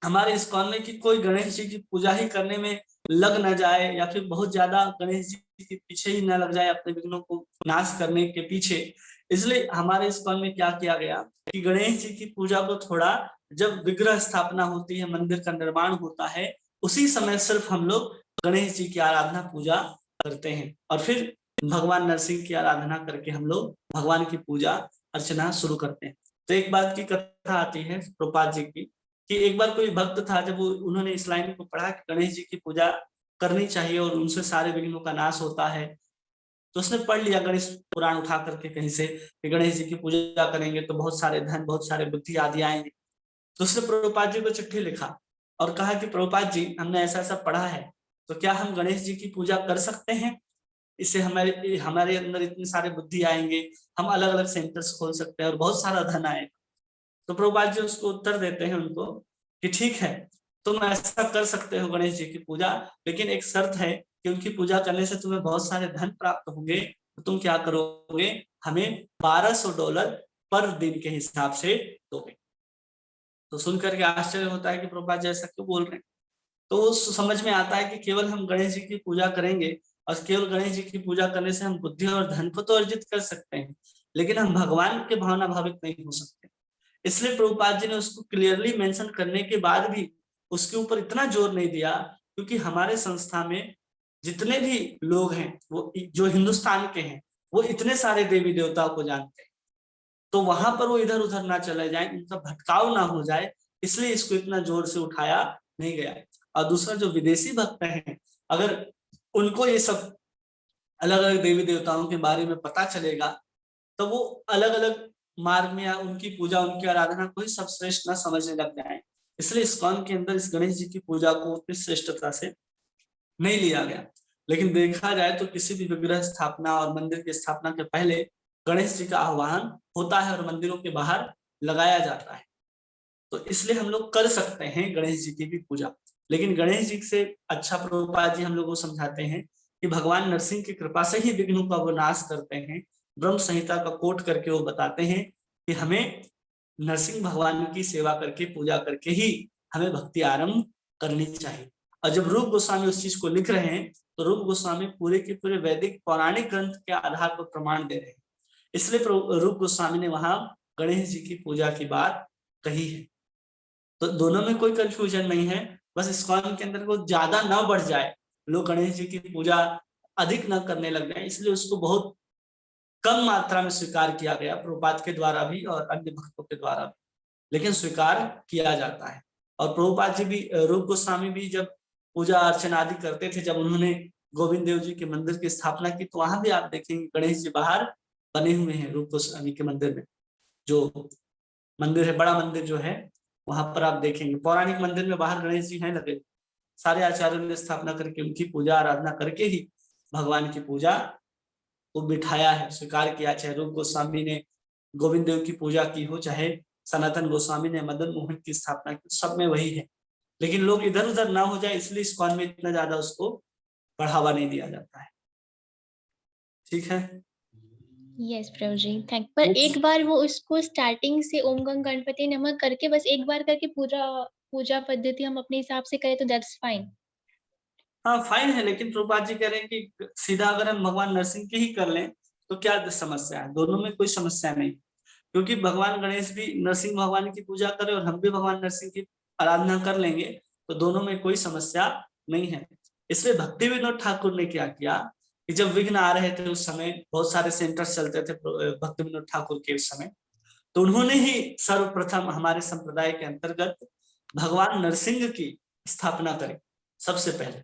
[SPEAKER 1] हमारे इस्कॉन में कि कोई गणेश जी की पूजा ही करने में लग न जाए, या फिर बहुत ज्यादा गणेश जी के पीछे ही न लग जाए अपने विघ्नों को नाश करने के पीछे। इसलिए हमारे इस्कॉन में क्या किया गया कि गणेश जी की पूजा को थोड़ा, जब विग्रह स्थापना होती है, मंदिर का निर्माण होता है, उसी समय सिर्फ हम लोग गणेश जी की आराधना पूजा करते हैं, और फिर भगवान नरसिंह की आराधना करके हम लोग भगवान की पूजा अर्चना शुरू करते हैं। तो एक बात की कथा आती है प्रभुपाद जी की, कि एक बार कोई भक्त था, जब उन्होंने इस लाइन को पढ़ा कि गणेश जी की पूजा करनी चाहिए और उनसे सारे विघ्नों का नाश होता है, तो उसने पढ़ लिया गणेश पुराण उठा करके कहीं से कि गणेश जी की पूजा करेंगे तो बहुत सारे धन, बहुत सारे बुद्धि आदि आएंगे। तो उसने प्रभुपाद जी को चिट्ठी लिखा और कहा कि प्रभुपाद जी, हमने ऐसा ऐसा पढ़ा है, तो क्या हम गणेश जी की पूजा कर सकते हैं? इससे हमारे हमारे अंदर इतने सारे बुद्धि आएंगे, हम अलग अलग सेंटर्स खोल सकते हैं और बहुत सारा धन आएगा। तो प्रभुपाद जी उसको उत्तर देते हैं उनको कि ठीक है, तुम ऐसा कर सकते हो गणेश जी की पूजा, लेकिन एक शर्त है कि उनकी पूजा करने से तुम्हें बहुत सारे धन प्राप्त होंगे। तो तुम क्या करोगे, हमें $1200 पर दिन के हिसाब से दोगे। तो सुनकर के आश्चर्य होता है कि प्रभुपाद जी ऐसा क्यों बोल रहे हैं। तो समझ में आता है कि केवल हम गणेश जी की पूजा करेंगे, और केवल गणेश जी की पूजा करने से हम बुद्धि और धन को तो अर्जित कर सकते हैं, लेकिन हम भगवान के भावना भावित नहीं हो सकते। इसलिए प्रभुपाद जी ने उसको क्लियरली मेंशन करने के बाद भी उसके ऊपर इतना जोर नहीं दिया, क्योंकि हमारे संस्था में जितने भी लोग हैं वो जो हिंदुस्तान के हैं वो इतने सारे देवी देवताओं को जानते हैं, तो वहां पर वो इधर उधर ना चले जाए, उनका भटकाव ना हो जाए, इसलिए इसको इतना जोर से उठाया नहीं गया है। और दूसरा जो विदेशी भक्त हैं, अगर उनको ये सब अलग अलग देवी देवताओं के बारे में पता चलेगा तो वो अलग अलग मार्ग में या उनकी पूजा उनकी आराधना को ही सब श्रेष्ठ ना समझने लग जाए। इसलिए इस्कॉन के अंदर इस गणेश जी की पूजा को उतनी श्रेष्ठता से नहीं लिया गया। लेकिन देखा जाए तो किसी भी विग्रह स्थापना और मंदिर की स्थापना के पहले गणेश जी का आह्वान होता है और मंदिरों के बाहर लगाया जाता है। तो इसलिए हम लोग कर सकते हैं गणेश जी की भी पूजा। लेकिन गणेश जी से अच्छा प्रभुपाद जी हम लोग को समझाते हैं कि भगवान नरसिंह की कृपा से ही विघ्नों का वो नाश करते हैं। ब्रह्म संहिता का कोट करके वो बताते हैं कि हमें नरसिंह भगवान की सेवा करके पूजा करके ही हमें भक्ति आरंभ करनी चाहिए। और जब रूप गोस्वामी उस चीज को लिख रहे हैं तो रूप गोस्वामी पूरे के पूरे वैदिक पौराणिक ग्रंथ के आधार पर प्रमाण दे रहे हैं। इसलिए रूप गोस्वामी ने वहां गणेश जी की पूजा की बात कही है। तो दोनों में कोई कंफ्यूजन नहीं है, बस इस्कॉन के अंदर वो ज्यादा ना बढ़ जाए, लोग गणेश जी की पूजा अधिक न करने लग जाए, इसलिए उसको बहुत कम मात्रा में स्वीकार किया गया प्रभुपाद के द्वारा भी और अन्य भक्तों के द्वारा भी, लेकिन स्वीकार किया जाता है। और प्रभुपाद जी भी, रूप गोस्वामी भी जब पूजा अर्चना आदि करते थे, जब उन्होंने गोविंद देव जी के मंदिर की स्थापना की, तो वहां भी आप देखेंगे गणेश जी बाहर बने हुए हैं। रूप गोस्वामी के मंदिर में जो मंदिर है, बड़ा मंदिर जो है, वहां पर आप देखेंगे पौराणिक मंदिर में बाहर गणेश जी हैं लगे। सारे आचार्यों ने स्थापना करके उनकी पूजा आराधना करके ही भगवान की पूजा को बिठाया है, स्वीकार किया। चाहे रूप गोस्वामी ने गोविंद देव की पूजा की हो, चाहे सनातन गोस्वामी ने मदन मोहन की स्थापना की, सब में वही है। लेकिन लोग इधर उधर ना हो जाए इसलिए इस्कॉन में इतना ज्यादा उसको बढ़ावा नहीं दिया जाता है। ठीक है,
[SPEAKER 4] यस प्रभु जी, थैंक। पर एक बार वो उसको स्टार्टिंग से ओम गंग गणपति नमः करके बस एक बार करके पूरा पूजा पद्धति हम अपने हिसाब से करें तो दैट्स फाइन।
[SPEAKER 1] हाँ फाइन है, लेकिन प्रभुपाद जी कह रहे हैं कि सीधा अगर हम भगवान नरसिंह के ही कर लें तो क्या समस्या है, दोनों में कोई समस्या नहीं। क्योंकि भगवान गणेश भी नरसिंह भगवान की पूजा करें और हम भी भगवान नरसिंह की आराधना कर लेंगे, तो दोनों में कोई समस्या नहीं है। इसलिए भक्ति विनोद ठाकुर ने क्या किया कि जब विघ्न आ रहे थे उस समय, बहुत सारे सेंटर्स चलते थे भक्ति विनोद ठाकुर के उस समय, तो उन्होंने ही सर्वप्रथम हमारे संप्रदाय के अंतर्गत भगवान नरसिंह की स्थापना करी सबसे पहले।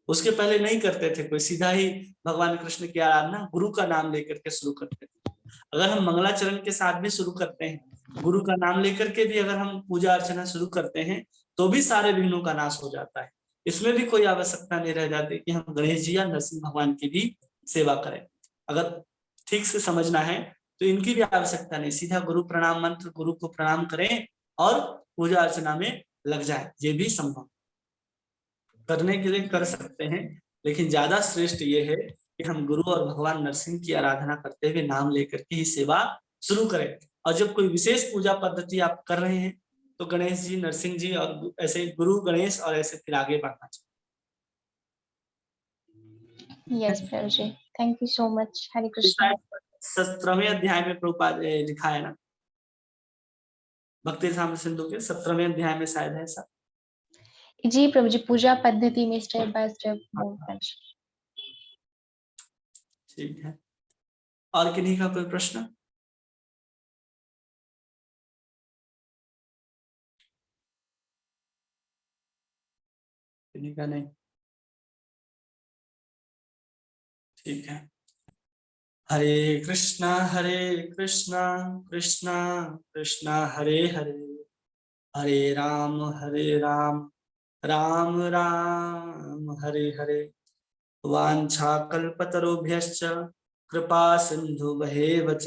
[SPEAKER 1] उसके पहले नहीं करते थे कोई, सीधा ही भगवान कृष्ण की आराधना गुरु का नाम लेकर के शुरू करते थे। अगर हम मंगलाचरण के साथ भी शुरू करते हैं, गुरु का नाम लेकर के भी अगर हम पूजा अर्चना शुरू करते हैं, तो भी सारे विघ्नों का नाश हो जाता है। इसमें भी कोई आवश्यकता नहीं रह जाती कि हम गणेश जी या नरसिंह भगवान की भी सेवा करें। अगर ठीक से समझना है तो इनकी भी आवश्यकता नहीं, सीधा गुरु प्रणाम मंत्र, गुरु को प्रणाम करें और पूजा अर्चना में लग जाए, ये भी संभव करने के लिए कर सकते हैं। लेकिन ज्यादा श्रेष्ठ ये है कि हम गुरु और भगवान नरसिंह की आराधना करते हुए नाम लेकर के ही सेवा शुरू करें। और जब कोई विशेष पूजा पद्धति आप कर रहे हैं तो गणेश जी, नरसिंह जी और ऐसे गुरु गणेश और ऐसे फिर आगे बढ़ना चाहिए।
[SPEAKER 4] Yes Prabhu ji, thank you so much. Hare Krishna.
[SPEAKER 1] 17वें अध्याय में प्रभुपाद लिखा है ना, भक्ति साम्र सिंधु के 17वें अध्याय में शायद है ऐसा।
[SPEAKER 4] जी प्रभु जी, पूजा पद्धति में स्टेप बाय स्टेप।
[SPEAKER 1] ठीक है, और किन्हीं का कोई प्रश्न? किन्हीं का नहीं? ठीक है। हरे कृष्णा कृष्णा कृष्णा हरे हरे, हरे राम राम राम हरे हरे। वाञ्छाकल्पतरुभ्यश्च कृपा सिन्धुभ्येव च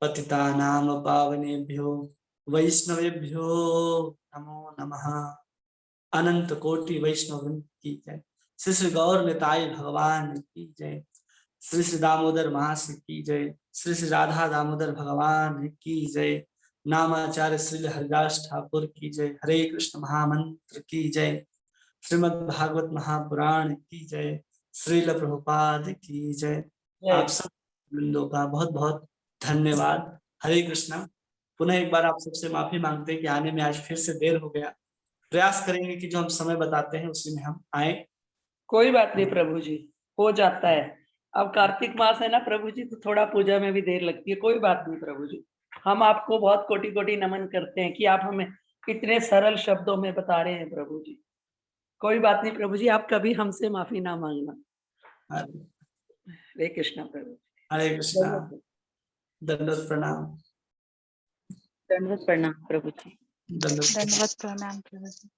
[SPEAKER 1] पतितानां पावनेभ्यो वैष्णवेभ्यो नमो नमः। अनंत कोटि वैष्णव की जय। श्री श्री गौर निताई भगवान की जय। श्री श्री दामोदर मास की जय। श्री श्री राधा दामोदर भगवान की जय। नामाचार्य श्री हरिदास ठाकुर की जय। हरे कृष्ण महामंत्र की जय। श्रीमद् भागवत महापुराण की जय। श्रील प्रभुपाद की जय। आप सब वृंदों का बहुत बहुत धन्यवाद। हरे कृष्णा। पुनः एक बार आप सबसे माफी मांगते हैं कि आने में आज फिर से देर हो गया। प्रयास करेंगे कि जो हम समय बताते हैं उसी में हम आए।
[SPEAKER 3] कोई बात नहीं प्रभु जी, हो जाता है। अब कार्तिक मास है ना प्रभु जी, तो थोड़ा पूजा में भी देर लगती है। कोई बात नहीं प्रभु जी, हम आपको बहुत कोटि कोटि नमन करते हैं कि आप हमें इतने सरल शब्दों में बता रहे हैं प्रभु जी। कोई बात नहीं प्रभु जी, आप कभी हमसे माफी ना मांगना। हरे कृष्णा प्रभु।
[SPEAKER 1] हरे कृष्णा। दंडवत प्रणाम।
[SPEAKER 5] दंडवत प्रणाम प्रभु जी।
[SPEAKER 1] दंडवत
[SPEAKER 2] दंडवत प्रणाम प्रभु जी।